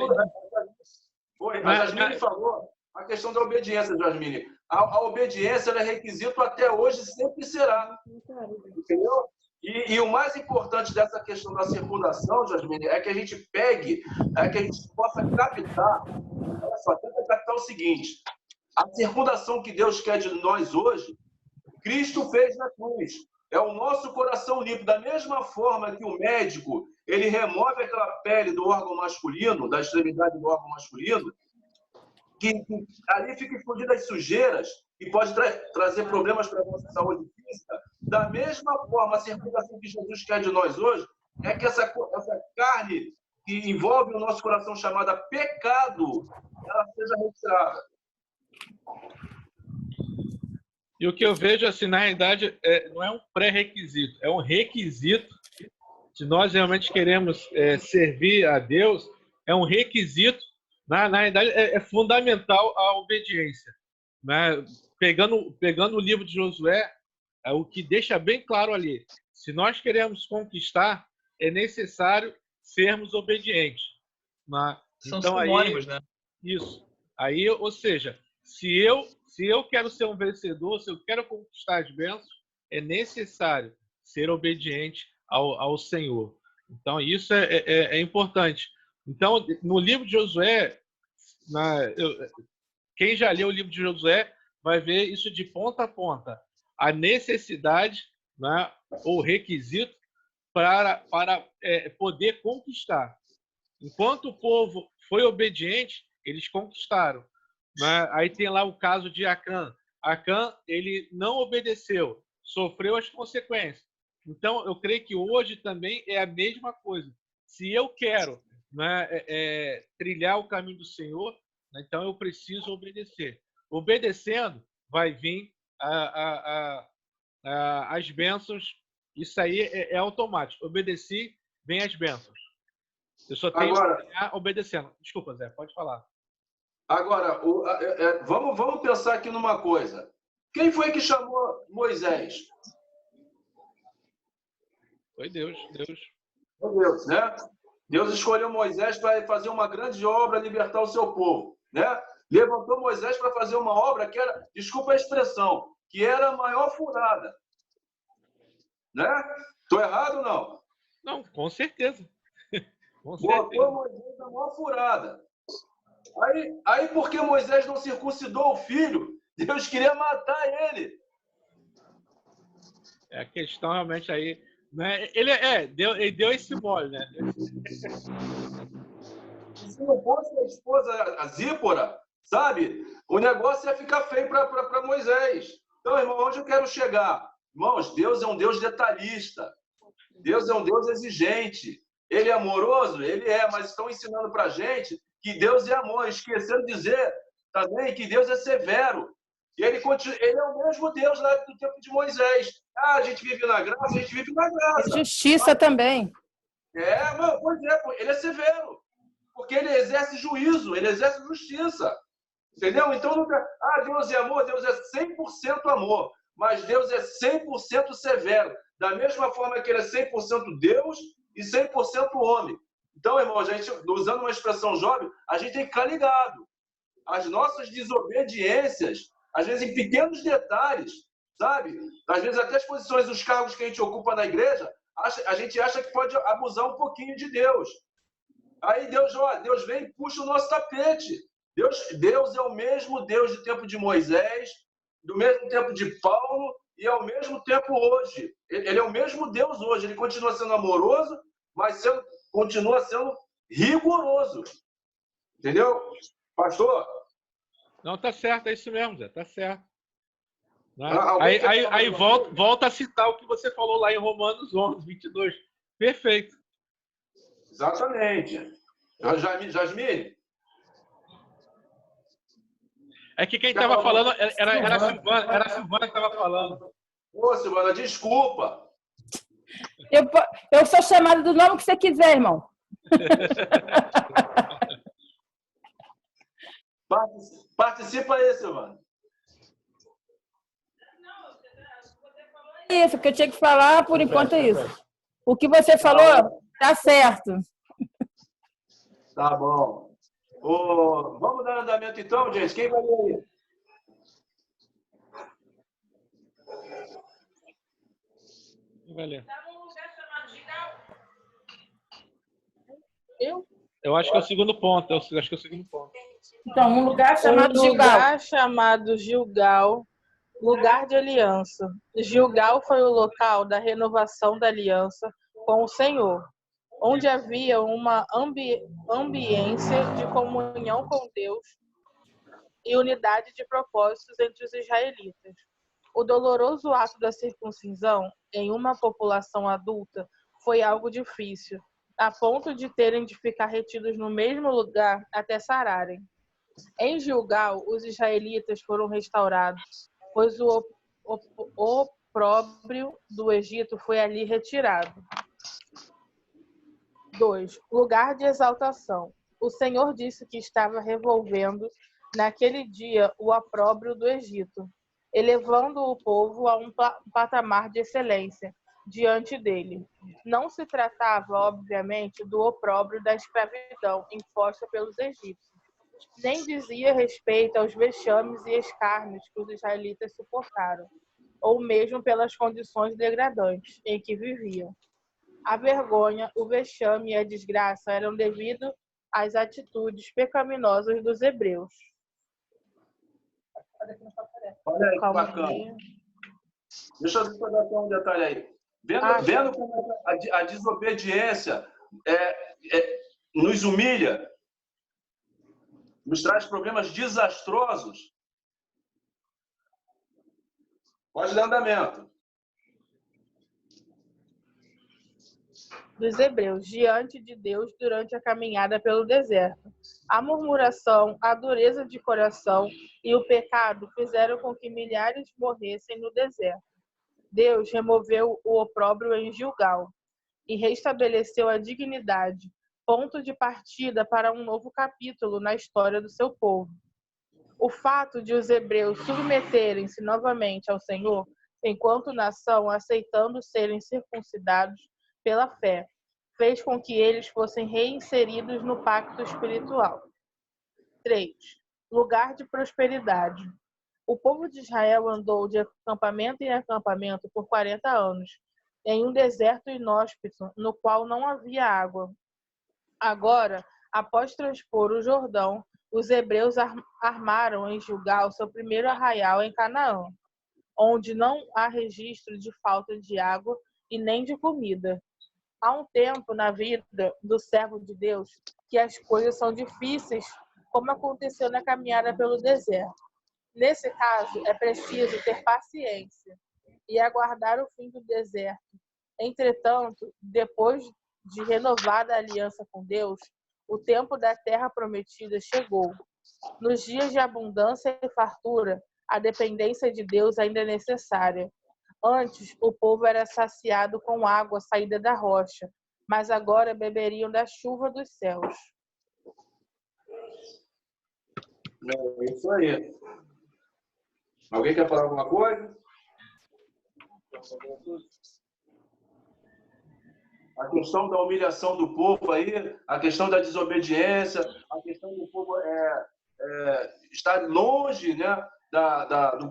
Speaker 5: a Jasmine falou a questão da obediência, Jasmine. A obediência ela é requisito até hoje, sempre será. Entendeu? E o mais importante dessa questão da circundação, Jasmine, é que a gente pegue, é que a gente possa captar. Olha só, tenta captar o seguinte: a circundação que Deus quer de nós hoje, Cristo fez na cruz. É o nosso coração limpo. Da mesma forma que o médico ele remove aquela pele do órgão masculino, da extremidade do órgão masculino, que ali fica escondidas as sujeiras e pode trazer problemas para a nossa saúde física. Da mesma forma, a circundação que Jesus quer de nós hoje é que essa carne que envolve o nosso coração chamada pecado, ela seja retirada.
Speaker 1: E o que eu vejo, assim, na realidade, não é um pré-requisito, é um requisito. Se nós realmente queremos servir a Deus, é um requisito. Na realidade, é fundamental a obediência. Né? Pegando o livro de Josué, o que deixa bem claro ali, se nós queremos conquistar, é necessário sermos obedientes. Né?
Speaker 6: São
Speaker 1: então,
Speaker 6: sinônimos,
Speaker 1: aí,
Speaker 6: né?
Speaker 1: Isso. Aí, ou seja, se eu quero ser um vencedor, se eu quero conquistar as bênçãos, é necessário ser obediente ao Senhor. Então, isso é importante. Então, no livro de Josué, quem já leu o livro de Josué vai ver isso de ponta a ponta. A necessidade, né, ou requisito para poder conquistar. Enquanto o povo foi obediente, eles conquistaram. Né? Aí tem lá o caso de Acã. Acã, ele não obedeceu, sofreu as consequências. Então, eu creio que hoje também é a mesma coisa. Se eu quero, né, trilhar o caminho do Senhor, então eu preciso obedecer. Obedecendo, vai vir as bênçãos. Isso aí é automático. Obedeci, vem as bênçãos. Eu só tenho que ganhar obedecendo. Desculpa, Zé, pode falar.
Speaker 5: Agora, vamos pensar aqui numa coisa. Quem foi que chamou Moisés?
Speaker 1: Foi Deus.
Speaker 5: Foi Deus, né? Deus escolheu Moisés para fazer uma grande obra, libertar o seu povo, né? Levantou Moisés para fazer uma obra que era, desculpa a expressão, que era a maior furada. Né? Estou errado ou não?
Speaker 1: Não, com certeza.
Speaker 5: Botou Moisés na maior furada. Aí, porque Moisés não circuncidou o filho, Deus queria matar ele.
Speaker 1: A questão realmente aí, né? Ele deu esse mole, né?
Speaker 5: Se não fosse a esposa, a Zípora, sabe? O negócio ia ficar feio para Moisés. Então, irmão, onde eu quero chegar? Irmãos, Deus é um Deus detalhista. Deus é um Deus exigente. Ele é amoroso? Ele é, mas estão ensinando para a gente que Deus é amor, esquecendo de dizer também que Deus é severo. E ele é o mesmo Deus lá do tempo de Moisés. A gente vive na graça, a gente vive na graça.
Speaker 2: Justiça também.
Speaker 5: Pois é, ele é severo. Porque ele exerce juízo, ele exerce justiça. Entendeu? Então, Deus é amor, Deus é 100% amor. Mas Deus é 100% severo. Da mesma forma que ele é 100% Deus e 100% homem. Então, irmão, a gente, usando uma expressão jovem, a gente tem que ficar ligado. As nossas desobediências, às vezes em pequenos detalhes, sabe? Às vezes até as posições dos cargos que a gente ocupa na igreja, a gente acha que pode abusar um pouquinho de Deus. Aí Deus vem e puxa o nosso tapete. Deus é o mesmo Deus do tempo de Moisés, do mesmo tempo de Paulo e ao mesmo tempo hoje. Ele é o mesmo Deus hoje. Ele continua sendo amoroso, mas continua sendo rigoroso. Entendeu? Pastor?
Speaker 1: Não, tá certo, é isso mesmo, Zé, tá certo. Aí volta a citar o que você falou lá em Romanos 11, 22. Perfeito.
Speaker 5: Exatamente. Jasmine?
Speaker 1: É que quem estava falando era a Silvana que estava falando.
Speaker 5: Ô, Silvana, desculpa.
Speaker 2: Eu sou chamada do nome que você quiser, irmão.
Speaker 5: Participa aí, Silvana.
Speaker 2: Isso, que eu tinha que falar, por enquanto é isso. O que você falou, tá certo.
Speaker 5: Tá bom. Vamos dar andamento então, gente? Quem vai ler aí?
Speaker 1: Quem vai ler?
Speaker 7: Eu
Speaker 1: acho que é o segundo ponto.
Speaker 2: Então, um lugar chamado Gilgal.
Speaker 7: Lugar chamado Gilgal, lugar de aliança. Gilgal foi o local da renovação da aliança com o Senhor, onde havia uma ambiência de comunhão com Deus e unidade de propósitos entre os israelitas. O doloroso ato da circuncisão em uma população adulta foi algo difícil, a ponto de terem de ficar retidos no mesmo lugar até sararem. Em Gilgal, os israelitas foram restaurados, pois o opróbrio do Egito foi ali retirado. 2. Lugar de exaltação. O Senhor disse que estava revolvendo naquele dia o opróbrio do Egito, elevando o povo a um patamar de excelência diante dele. Não se tratava, obviamente, do opróbrio da escravidão imposta pelos egípcios, nem dizia respeito aos vexames e escárnios que os israelitas suportaram, ou mesmo pelas condições degradantes em que viviam. A vergonha, o vexame e a desgraça eram devido às atitudes pecaminosas dos hebreus.
Speaker 5: Olha aí, que bacana. Deixa eu dar só um detalhe aí. Vendo como a desobediência nos humilha, nos traz problemas desastrosos, pode dar andamento.
Speaker 7: Dos hebreus diante de Deus durante a caminhada pelo deserto. A murmuração, a dureza de coração e o pecado fizeram com que milhares morressem no deserto. Deus removeu o opróbrio em Gilgal e restabeleceu a dignidade, ponto de partida para um novo capítulo na história do seu povo. O fato de os hebreus submeterem-se novamente ao Senhor, enquanto nação, aceitando serem circuncidados pela fé, fez com que eles fossem reinseridos no pacto espiritual. 3. Lugar de prosperidade. O povo de Israel andou de acampamento em acampamento por 40 anos, em um deserto inóspito, no qual não havia água. Agora, após transpor o Jordão, os hebreus armaram em Gilgal seu primeiro arraial em Canaã, onde não há registro de falta de água e nem de comida. Há um tempo na vida do servo de Deus que as coisas são difíceis, como aconteceu na caminhada pelo deserto. Nesse caso, é preciso ter paciência e aguardar o fim do deserto. Entretanto, depois de renovada a aliança com Deus, o tempo da terra prometida chegou. Nos dias de abundância e fartura, a dependência de Deus ainda é necessária. Antes, o povo era saciado com água saída da rocha, mas agora beberiam da chuva dos céus.
Speaker 5: É isso aí. Alguém quer falar alguma coisa? A questão da humilhação do povo aí, a questão da desobediência, a questão do povo estar longe, né,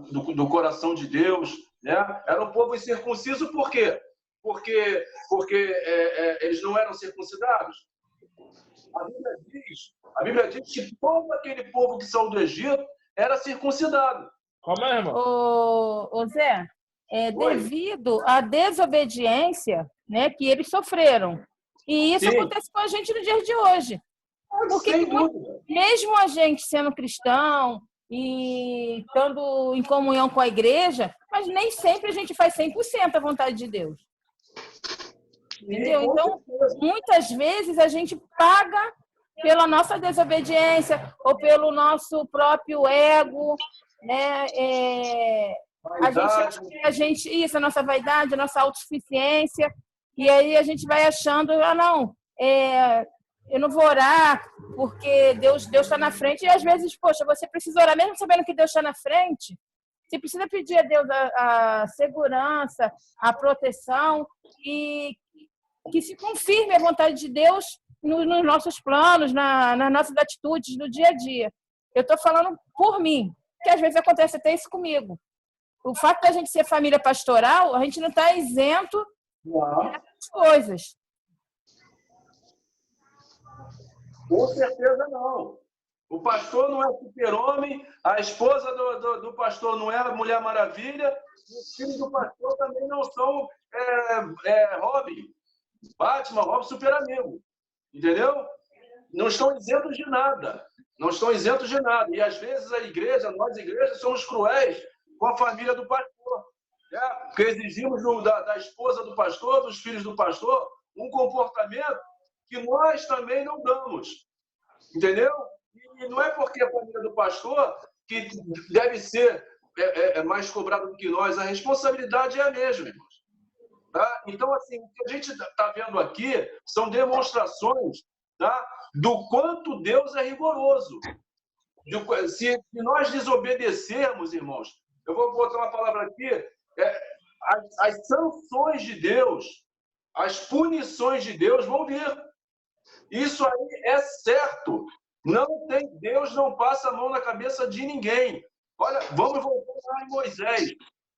Speaker 5: do coração de Deus, né? Era um povo incircunciso por quê? Porque eles não eram circuncidados. A Bíblia diz que todo aquele povo que saiu do Egito era circuncidado.
Speaker 1: Como é, irmão?
Speaker 2: Ô Zé, devido à desobediência, né, que eles sofreram. E isso acontece com a gente no dia de hoje. Porque mesmo a gente sendo cristão e estando em comunhão com a igreja, mas nem sempre a gente faz 100% a vontade de Deus. Entendeu? Então, muitas vezes a gente paga pela nossa desobediência ou pelo nosso próprio ego, né? a gente acha que isso, a nossa vaidade, a nossa autossuficiência, e aí a gente vai achando, eu não vou orar porque Deus está na frente, e às vezes, poxa, você precisa orar, mesmo sabendo que Deus está na frente, você precisa pedir a Deus a segurança, a proteção, e que se confirme a vontade de Deus nos nossos planos, nas nossas atitudes, no dia a dia. Eu estou falando por mim, que às vezes acontece até isso comigo. O fato da gente ser família pastoral, a gente não está isento dessas coisas.
Speaker 5: Com certeza não. O pastor não é super-homem, a esposa do pastor não é a Mulher Maravilha, e os filhos do pastor também não são Robin, Batman, Robin, super-amigo. Entendeu? Não estão isentos de nada. Não estão isentos de nada. E às vezes nós igrejas, somos cruéis com a família do pastor. Porque exigimos da esposa do pastor, dos filhos do pastor, um comportamento que nós também não damos. Entendeu? E não é porque a família do pastor que deve ser mais cobrada do que nós. A responsabilidade é a mesma, irmãos. Tá? Então, assim, o que a gente está vendo aqui são demonstrações, tá, do quanto Deus é rigoroso. Se nós desobedecermos, irmãos, eu vou botar uma palavra aqui, as sanções de Deus, as punições de Deus vão vir. Isso aí é certo. Deus não passa a mão na cabeça de ninguém. Olha, vamos voltar lá em Moisés.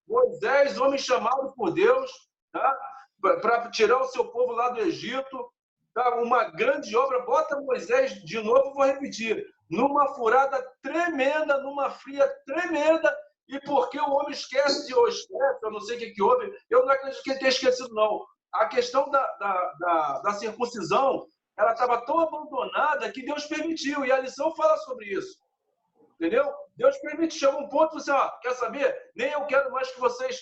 Speaker 5: Moisés, homem chamado por Deus, tá, para tirar o seu povo lá do Egito, tá, uma grande obra. Bota Moisés de novo, vou repetir, numa furada tremenda, numa fria tremenda, e porque o homem esquece, eu não sei o que houve, eu não acredito que ele tenha esquecido, não. A questão da circuncisão, ela estava tão abandonada que Deus permitiu, e a lição fala sobre isso. Entendeu? Deus permite, chega um ponto, você, quer saber? Nem eu quero mais que vocês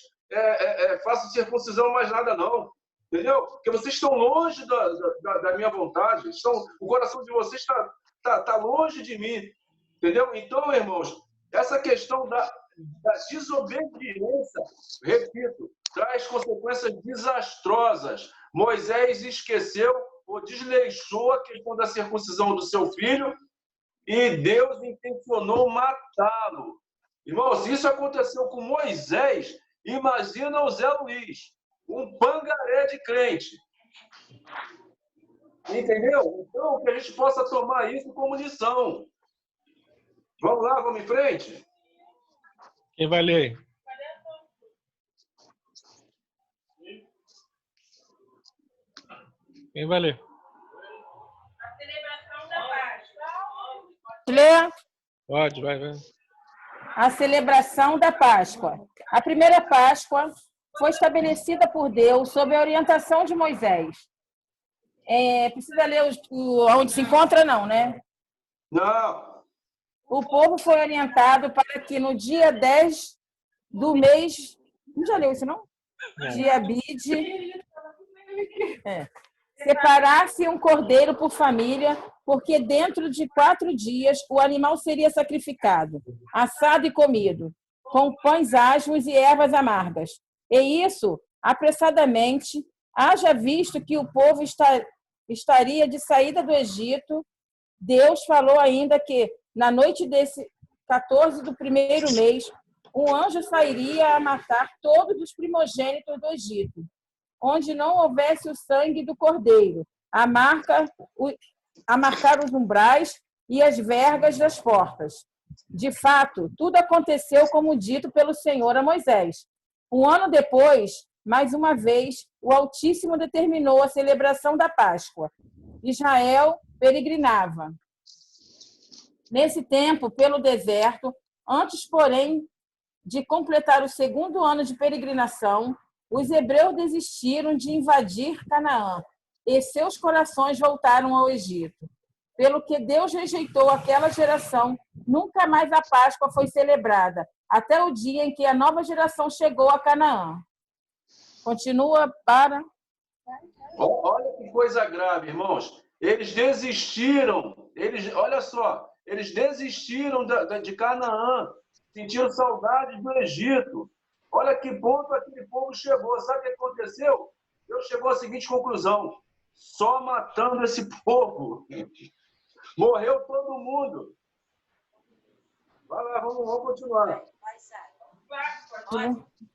Speaker 5: façam circuncisão mais nada, não. Entendeu? Porque vocês estão longe da minha vontade, o coração de vocês está longe de mim. Entendeu? Então, irmãos, essa questão da desobediência, repito, traz consequências desastrosas. Moisés esqueceu ou desleixou a questão da circuncisão do seu filho e Deus intencionou matá-lo. Irmãos, se isso aconteceu com Moisés, imagina o Zé Luiz, um pangaré de crente. Entendeu? Então, que a gente possa tomar isso como lição. Vamos lá, vamos em frente?
Speaker 1: Quem vai ler? Quem vai ler?
Speaker 2: A celebração da Páscoa. Lê?
Speaker 1: Pode, vai.
Speaker 2: A celebração da Páscoa. A primeira Páscoa foi estabelecida por Deus sob a orientação de Moisés. Precisa ler onde se encontra, não, né?
Speaker 5: Não.
Speaker 2: O povo foi orientado para que no dia 10 do mês... Não já leu isso, não? Dia Abide. Separasse um cordeiro por família, porque dentro de 4 dias o animal seria sacrificado, assado e comido, com pães asmos e ervas amargas. E isso, apressadamente, haja visto que o povo estaria de saída do Egito. Deus falou ainda que, na noite desse 14 do primeiro mês, um anjo sairia a matar todos os primogênitos do Egito, onde não houvesse o sangue do cordeiro, a marcar os umbrais e as vergas das portas. De fato, tudo aconteceu como dito pelo Senhor a Moisés. Um ano depois, mais uma vez, o Altíssimo determinou a celebração da Páscoa. Israel peregrinava. Nesse tempo, pelo deserto, antes, porém, de completar o 2º ano de peregrinação, os hebreus desistiram de invadir Canaã e seus corações voltaram ao Egito. Pelo que Deus rejeitou aquela geração, nunca mais a Páscoa foi celebrada, até o dia em que a nova geração chegou a Canaã. Continua para...
Speaker 5: Olha que coisa grave, irmãos. Eles desistiram. Olha só, eles desistiram de Canaã, sentiram saudade do Egito. Olha que ponto aquele povo chegou. Sabe o que aconteceu? Deus chegou à seguinte conclusão: só matando esse povo. Morreu todo mundo. Vai lá, vamos continuar.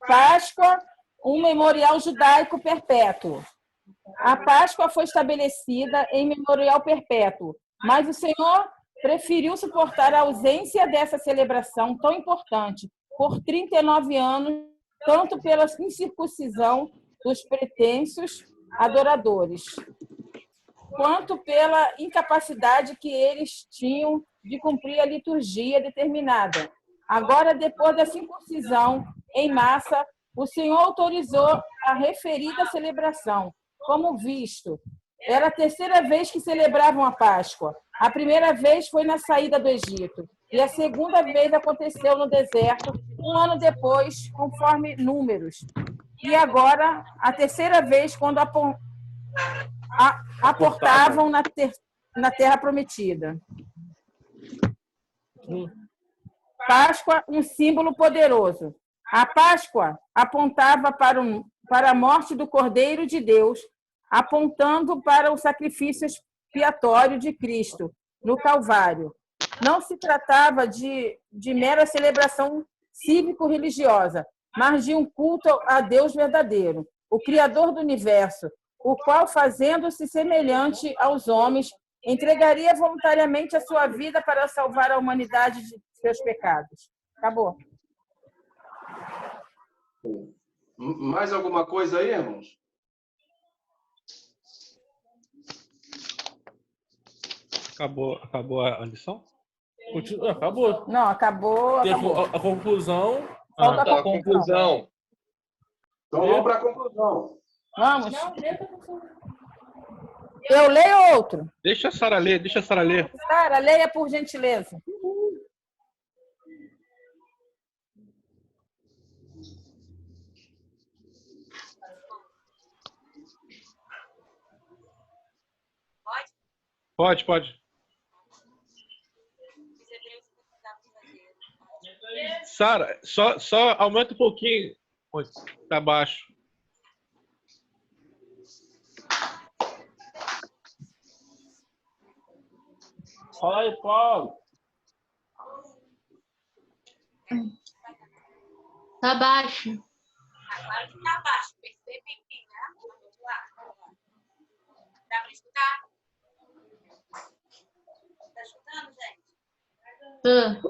Speaker 2: Páscoa, um memorial judaico perpétuo. A Páscoa foi estabelecida em memorial perpétuo, mas o Senhor preferiu suportar a ausência dessa celebração tão importante por 39 anos, tanto pela incircuncisão dos pretensos adoradores, quanto pela incapacidade que eles tinham de cumprir a liturgia determinada. Agora, depois da circuncisão em massa, o Senhor autorizou a referida celebração. Como visto, era a terceira vez que celebravam a Páscoa. A primeira vez foi na saída do Egito, e a segunda vez aconteceu no deserto, um ano depois, conforme Números. E agora, a terceira vez, quando aportavam na terra prometida. Páscoa, um símbolo poderoso. A Páscoa apontava para a morte do Cordeiro de Deus, apontando para o sacrifício expiatório de Cristo no Calvário. Não se tratava de mera celebração cívico-religiosa, mas de um culto a Deus verdadeiro, o Criador do universo, o qual, fazendo-se semelhante aos homens, entregaria voluntariamente a sua vida para salvar a humanidade de seus pecados. Acabou.
Speaker 5: Mais alguma coisa aí, irmãos?
Speaker 1: Acabou a lição?
Speaker 8: Acabou.
Speaker 2: Não, acabou.
Speaker 8: A conclusão.
Speaker 2: Falta
Speaker 6: a conclusão.
Speaker 5: Então vamos para a conclusão.
Speaker 2: Vamos. Eu leio outro.
Speaker 1: Deixa a Sara ler.
Speaker 2: Sara, leia por gentileza.
Speaker 1: Pode. Sara, só aumenta um pouquinho. Tá baixo.
Speaker 8: Fala aí, Paulo.
Speaker 9: Tá baixo.
Speaker 10: Agora que tá baixo, percebe bem, né? Vamos lá. Dá para escutar? Tá escutando, gente?
Speaker 9: Tá.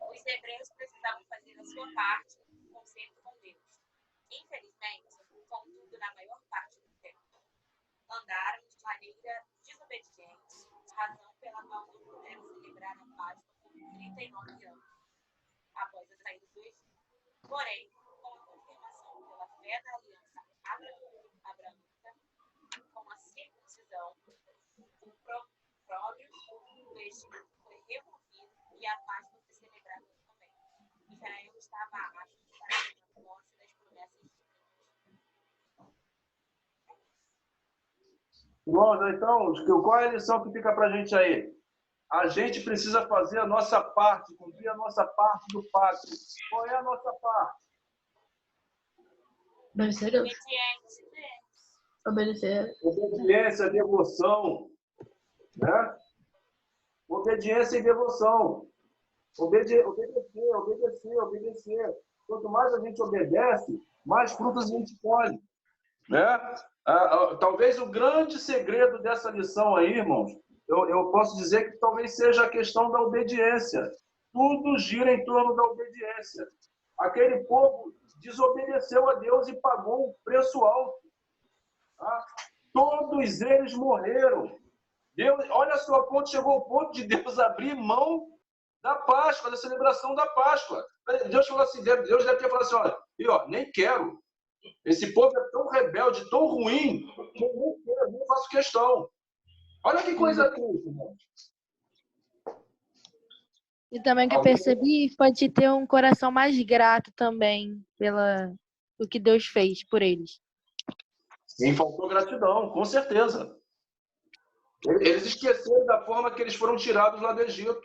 Speaker 10: Os hebreus precisavam fazer a sua parte no concerto com Deus. Infelizmente, contudo, na maior parte do tempo, andaram de maneira desobediente, razão pela qual não puderam celebrar a Páscoa por 39 anos após a saída do Egito. Porém, com a confirmação pela fé da aliança abraâmica, com a circuncisão, o próprio do Egito foi removido e a Páscoa foi celebrada também. Israel estava abaixo da morte das promessas divinas.
Speaker 5: Irmãos, então, qual é a lição que fica para a gente aí? A gente precisa fazer a nossa parte, cumprir a nossa parte do pacto. Qual é a nossa parte?
Speaker 9: Obedecer a Deus. Obedecer.
Speaker 5: Obediência, devoção. Né? Obediência e devoção. Obedecer. Quanto mais a gente obedece, mais frutos a gente colhe. Né? Talvez o grande segredo dessa lição aí, irmãos, eu posso dizer que talvez seja a questão da obediência. Tudo gira em torno da obediência. Aquele povo desobedeceu a Deus e pagou um preço alto. Tá? Todos eles morreram. Deus, olha só, chegou ao ponto de Deus abrir mão da Páscoa, da celebração da Páscoa. Deus falou assim, Deus deve ter falado assim, olha, nem quero. Esse povo é tão rebelde, tão ruim, que eu nem quero, nem faço questão. Olha que coisa triste, irmão.
Speaker 3: E também que eu percebi, pode ter um coração mais grato também pelo que Deus fez por eles.
Speaker 5: Sim, faltou gratidão, com certeza. Eles esqueceram da forma que eles foram tirados lá do Egito.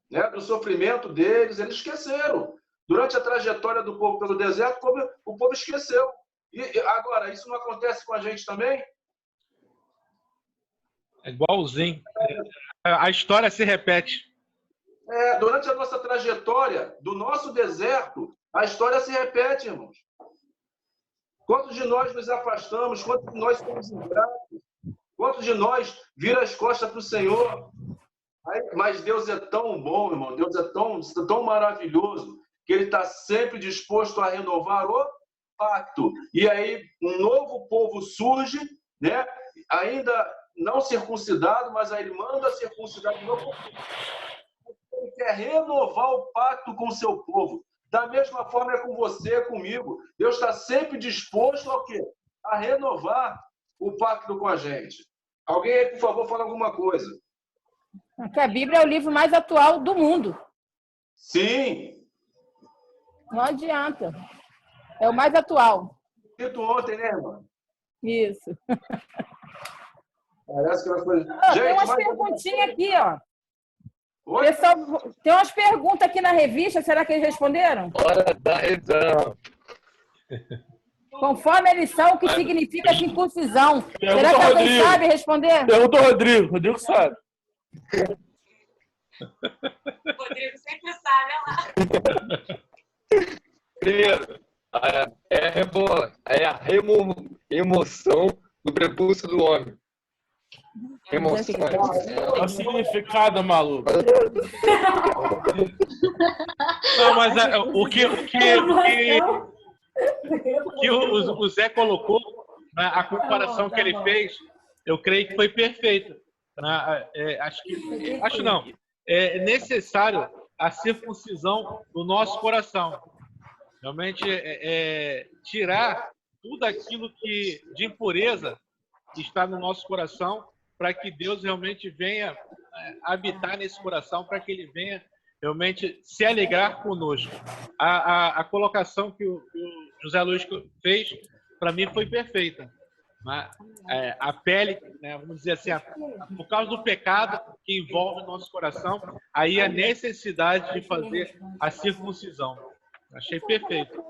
Speaker 5: Né? Do sofrimento deles, eles esqueceram. Durante a trajetória do povo pelo deserto, o povo esqueceu. E agora, isso não acontece com a gente também?
Speaker 1: É igualzinho. A história se repete.
Speaker 5: Durante a nossa trajetória do nosso deserto, a história se repete, irmãos. Quantos de nós nos afastamos? Quantos de nós somos ingratos? Quantos de nós viram as costas para o Senhor? Mas Deus é tão bom, irmão. Deus é tão maravilhoso que Ele está sempre disposto a renovar o pacto. E aí um novo povo surge, né? Ainda não circuncidado, mas aí Ele manda circuncidar de novo. Ele quer renovar o pacto com o seu povo. Da mesma forma é com você, é comigo. Deus está sempre disposto ao quê? A renovar o pacto com a gente. Alguém aí, por favor, fala alguma coisa.
Speaker 2: Que a Bíblia é o livro mais atual do mundo.
Speaker 5: Sim.
Speaker 2: Não adianta. É o mais atual.
Speaker 5: Dito ontem, né, irmão?
Speaker 2: Isso.
Speaker 5: Parece que foi...
Speaker 2: Tem umas perguntinhas aqui, ó. Pessoal, tem umas perguntas aqui na revista, será que eles responderam?
Speaker 11: Hora da revisão.
Speaker 2: Conforme eles são, o que significa circuncisão?
Speaker 8: Pergunta
Speaker 2: Será que alguém
Speaker 8: Rodrigo.
Speaker 2: sabe responder?
Speaker 8: Pergunta ao Rodrigo. Rodrigo sabe.
Speaker 10: O Rodrigo sempre sabe, olha lá.
Speaker 11: Primeiro, é a remoção do prepúcio do homem. Remoção.
Speaker 8: Olha o significado, maluco.
Speaker 1: Não, mas o que o Zé colocou, né, a comparação que ele fez, eu creio que foi perfeita. Acho não. É necessário a circuncisão do nosso coração. Realmente tirar tudo aquilo que de impureza está no nosso coração, para que Deus realmente venha habitar nesse coração, para que Ele venha realmente se alegrar conosco. A colocação que o José Luiz fez, para mim, foi perfeita. A pele, né, vamos dizer assim, por causa do pecado que envolve o nosso coração, aí a necessidade de fazer a circuncisão. Achei perfeito.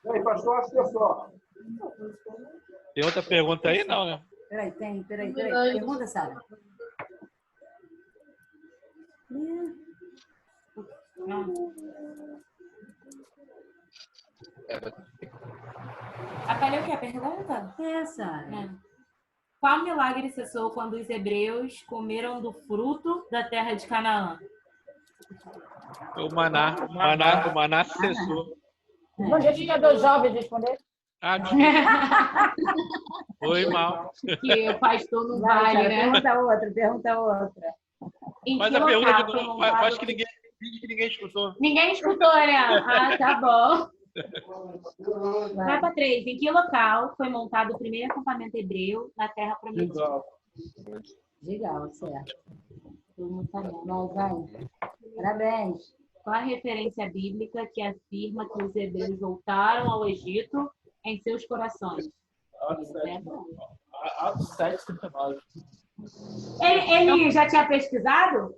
Speaker 5: E aí, pastor, acho que é só.
Speaker 1: Tem outra pergunta aí? Não, né?
Speaker 4: Peraí. Pergunta, Sara.
Speaker 12: Qual é a pergunta?
Speaker 4: Sara.
Speaker 12: Qual milagre cessou quando os hebreus comeram do fruto da terra de Canaã?
Speaker 1: O maná cessou.
Speaker 2: Bom dia, tinha dois jovens responder.
Speaker 1: Foi mal.
Speaker 12: Que o pastor não vale, né?
Speaker 4: Pergunta outra.
Speaker 1: Mas a pergunta de novo, acho que ninguém escutou.
Speaker 12: Ninguém escutou, né? Ah, tá bom. Vai para 3. Em que local foi montado o primeiro acampamento hebreu na Terra Prometida?
Speaker 4: Legal, certo. Vai. Parabéns.
Speaker 12: Qual a referência bíblica que afirma que os hebreus voltaram ao Egito em seus corações?
Speaker 8: Atos 7:39.
Speaker 12: Ele já tinha pesquisado?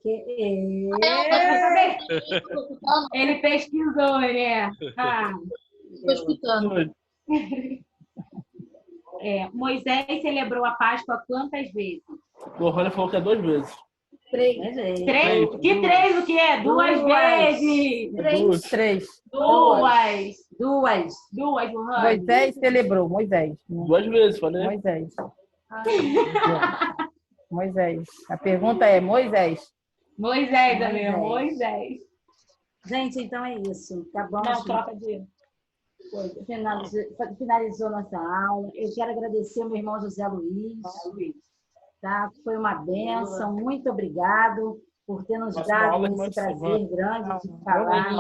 Speaker 12: Ele pesquisou, né?
Speaker 9: Estou escutando.
Speaker 12: Moisés celebrou a Páscoa quantas vezes?
Speaker 8: O Rony falou que é 2 vezes.
Speaker 12: 3. Que 3 o quê? 2 vezes.
Speaker 2: 3.
Speaker 12: 2, Rony.
Speaker 2: Moisés celebrou. Moisés.
Speaker 8: 2 vezes, falei.
Speaker 2: Moisés. A pergunta é Moisés.
Speaker 12: Moisés, amigo. Moisés.
Speaker 4: Gente, então é isso. Tá bom?
Speaker 12: Não, troca de...
Speaker 4: Finalizou nossa aula. Eu quero agradecer ao meu irmão José Luiz. Tá? Foi uma bênção. Muito obrigado por ter nos dado esse prazer grande de falar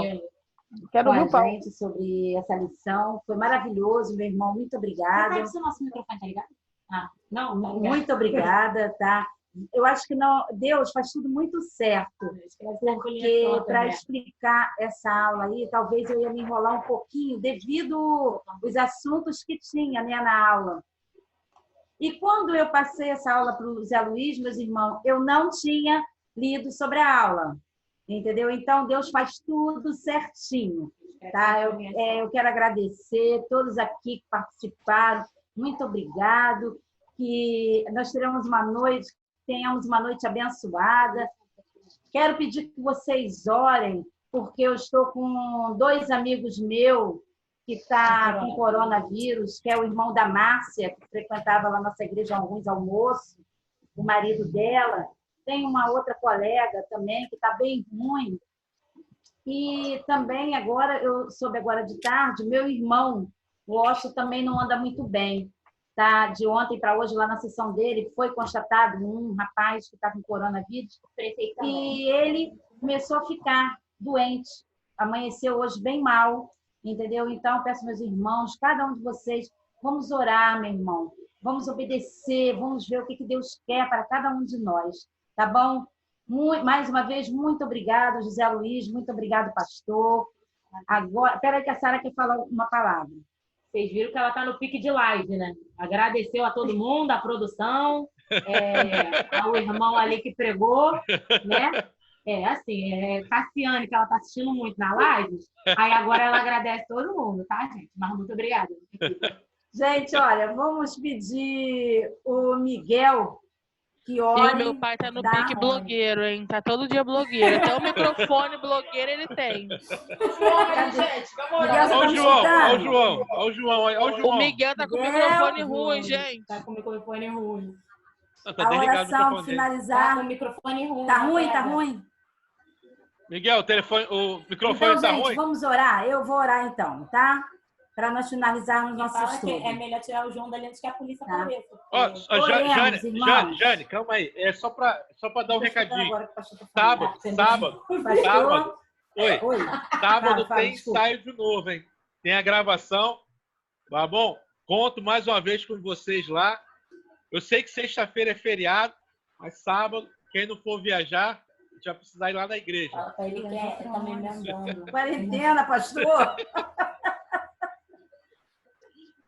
Speaker 4: com a gente sobre essa lição. Foi maravilhoso, meu irmão. Muito obrigada.
Speaker 12: Será que o nosso microfone tá ligado? Não.
Speaker 4: Muito obrigada, tá? Eu acho que Deus faz tudo muito certo, porque para explicar essa aula aí, talvez eu ia me enrolar um pouquinho devido aos assuntos que tinha, né, na aula. E quando eu passei essa aula para o Zé Luiz, meus irmãos, eu não tinha lido sobre a aula. entendeu? Então, Deus faz tudo certinho, tá? Eu quero agradecer todos aqui que participaram. Muito obrigado. Que nós tenhamos uma noite abençoada. Quero pedir que vocês orem, porque eu estou com 2 amigos meus que está com coronavírus, que é o irmão da Márcia, que frequentava lá na nossa igreja alguns almoços, o marido dela. Tem uma outra colega também que está bem ruim. E também agora, eu soube agora de tarde, meu irmão, o Osso, também não anda muito bem. Tá? De ontem para hoje, lá na sessão dele, foi constatado um rapaz que está com coronavírus. E ele começou a ficar doente. Amanheceu hoje bem mal, entendeu? Então, peço meus irmãos, cada um de vocês, vamos orar, meu irmão. Vamos obedecer, vamos ver o que Deus quer para cada um de nós. Tá bom? Mais uma vez, muito obrigada, José Luiz. Muito obrigado, pastor. Agora, espera aí que a Sara quer falar uma palavra.
Speaker 12: Vocês viram que ela está no pique de live, né? Agradeceu a todo mundo, a produção, ao irmão ali que pregou, né? Cassiane, que ela está assistindo muito na live, aí agora ela agradece todo mundo, tá, gente? Mas muito obrigada.
Speaker 4: Gente, olha, vamos pedir o Miguel que ore.
Speaker 7: E meu pai tá no pique blogueiro, hein? Tá todo dia blogueiro. Até o microfone blogueiro ele tem.
Speaker 1: Olha o João.
Speaker 7: O Miguel tá com o microfone ruim, gente.
Speaker 12: Tá com o microfone ruim.
Speaker 1: Tá
Speaker 4: a oração finalizar.
Speaker 12: Tá com o microfone ruim.
Speaker 4: Tá ruim, tá ruim?
Speaker 1: Miguel, o microfone
Speaker 4: então,
Speaker 1: tá
Speaker 4: gente,
Speaker 1: ruim?
Speaker 4: Vamos orar? Eu vou orar então, tá? Para nós finalizarmos nosso estudo.
Speaker 12: É melhor tirar o João dali antes que a polícia apareça.
Speaker 1: Jane, calma aí. É só para dar um recadinho. Sábado. Oi. Sábado tem ensaio de novo, hein? Tem a gravação. Tá bom? Conto mais uma vez com vocês lá. Eu sei que sexta-feira é feriado, mas sábado, quem não for viajar, já precisa ir lá na igreja.
Speaker 12: Ele quer também me andando.
Speaker 4: Quarentena, pastor.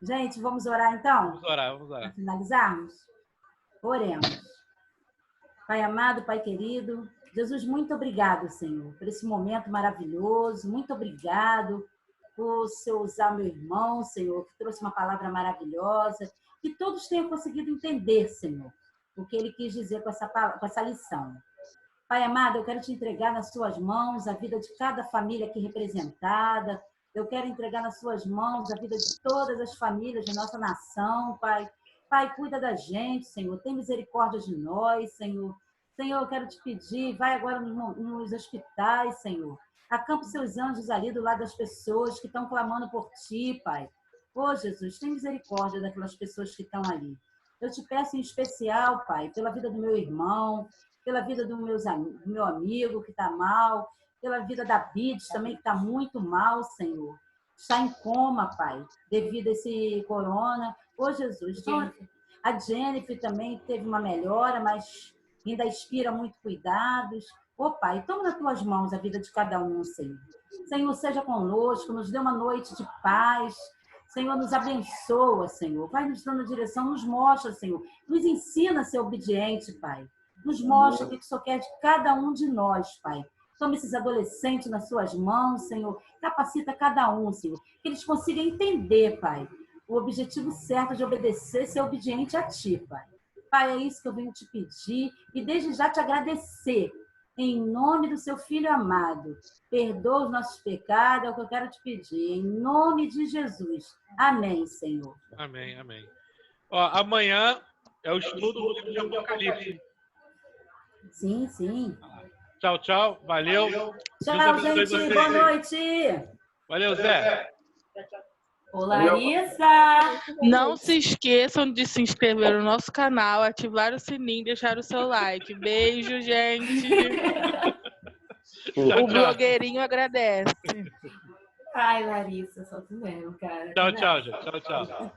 Speaker 4: Gente, vamos orar então?
Speaker 1: Vamos orar.
Speaker 4: Para finalizarmos? Oremos. Pai amado, Pai querido, Jesus, muito obrigado, Senhor, por esse momento maravilhoso. Muito obrigado por o Senhor usar meu irmão, Senhor, que trouxe uma palavra maravilhosa. Que todos tenham conseguido entender, Senhor, o que ele quis dizer com essa lição. Pai amado, eu quero te entregar nas suas mãos a vida de cada família aqui representada. Eu quero entregar nas suas mãos a vida de todas as famílias de nossa nação, Pai. Pai, cuida da gente, Senhor. Tem misericórdia de nós, Senhor. Senhor, eu quero te pedir, vai agora nos hospitais, Senhor. Acampa os seus anjos ali do lado das pessoas que estão clamando por ti, Pai. Ô, Jesus, tem misericórdia daquelas pessoas que estão ali. Eu te peço em especial, Pai, pela vida do meu irmão, pela vida do meu amigo que está mal, pela vida da Bides também, que está muito mal, Senhor. Está em coma, Pai, devido a esse corona. Ô, Jesus, a Jennifer também teve uma melhora, mas ainda inspira muito cuidados. Ô, Pai, toma nas tuas mãos a vida de cada um, Senhor. Senhor, seja conosco, nos dê uma noite de paz. Senhor, nos abençoa, Senhor. Vai nos dando direção, nos mostra, Senhor. Nos ensina a ser obediente, Pai. Nos mostra o que o Senhor quer de cada um de nós, Pai. Toma esses adolescentes nas suas mãos, Senhor. Capacita cada um, Senhor. Que eles consigam entender, Pai, o objetivo certo de obedecer, ser obediente a Ti, Pai. Pai, é isso que eu venho te pedir e desde já te agradecer. Em nome do seu Filho amado. Perdoa os nossos pecados, é o que eu quero te pedir. Em nome de Jesus. Amém, Senhor.
Speaker 1: Amém. Ó, amanhã é o estudo do livro de Apocalipse.
Speaker 4: Sim.
Speaker 1: Tchau. Valeu.
Speaker 4: Tchau, gente. Boa noite.
Speaker 1: Valeu, Zé.
Speaker 12: Ô, Larissa!
Speaker 7: Não se esqueçam de se inscrever no nosso canal, ativar o sininho e deixar o seu like. Beijo, gente! O blogueirinho agradece.
Speaker 12: Ai, Larissa, só tu mesmo, cara.
Speaker 1: Tchau, gente. Tchau.
Speaker 12: Tchau.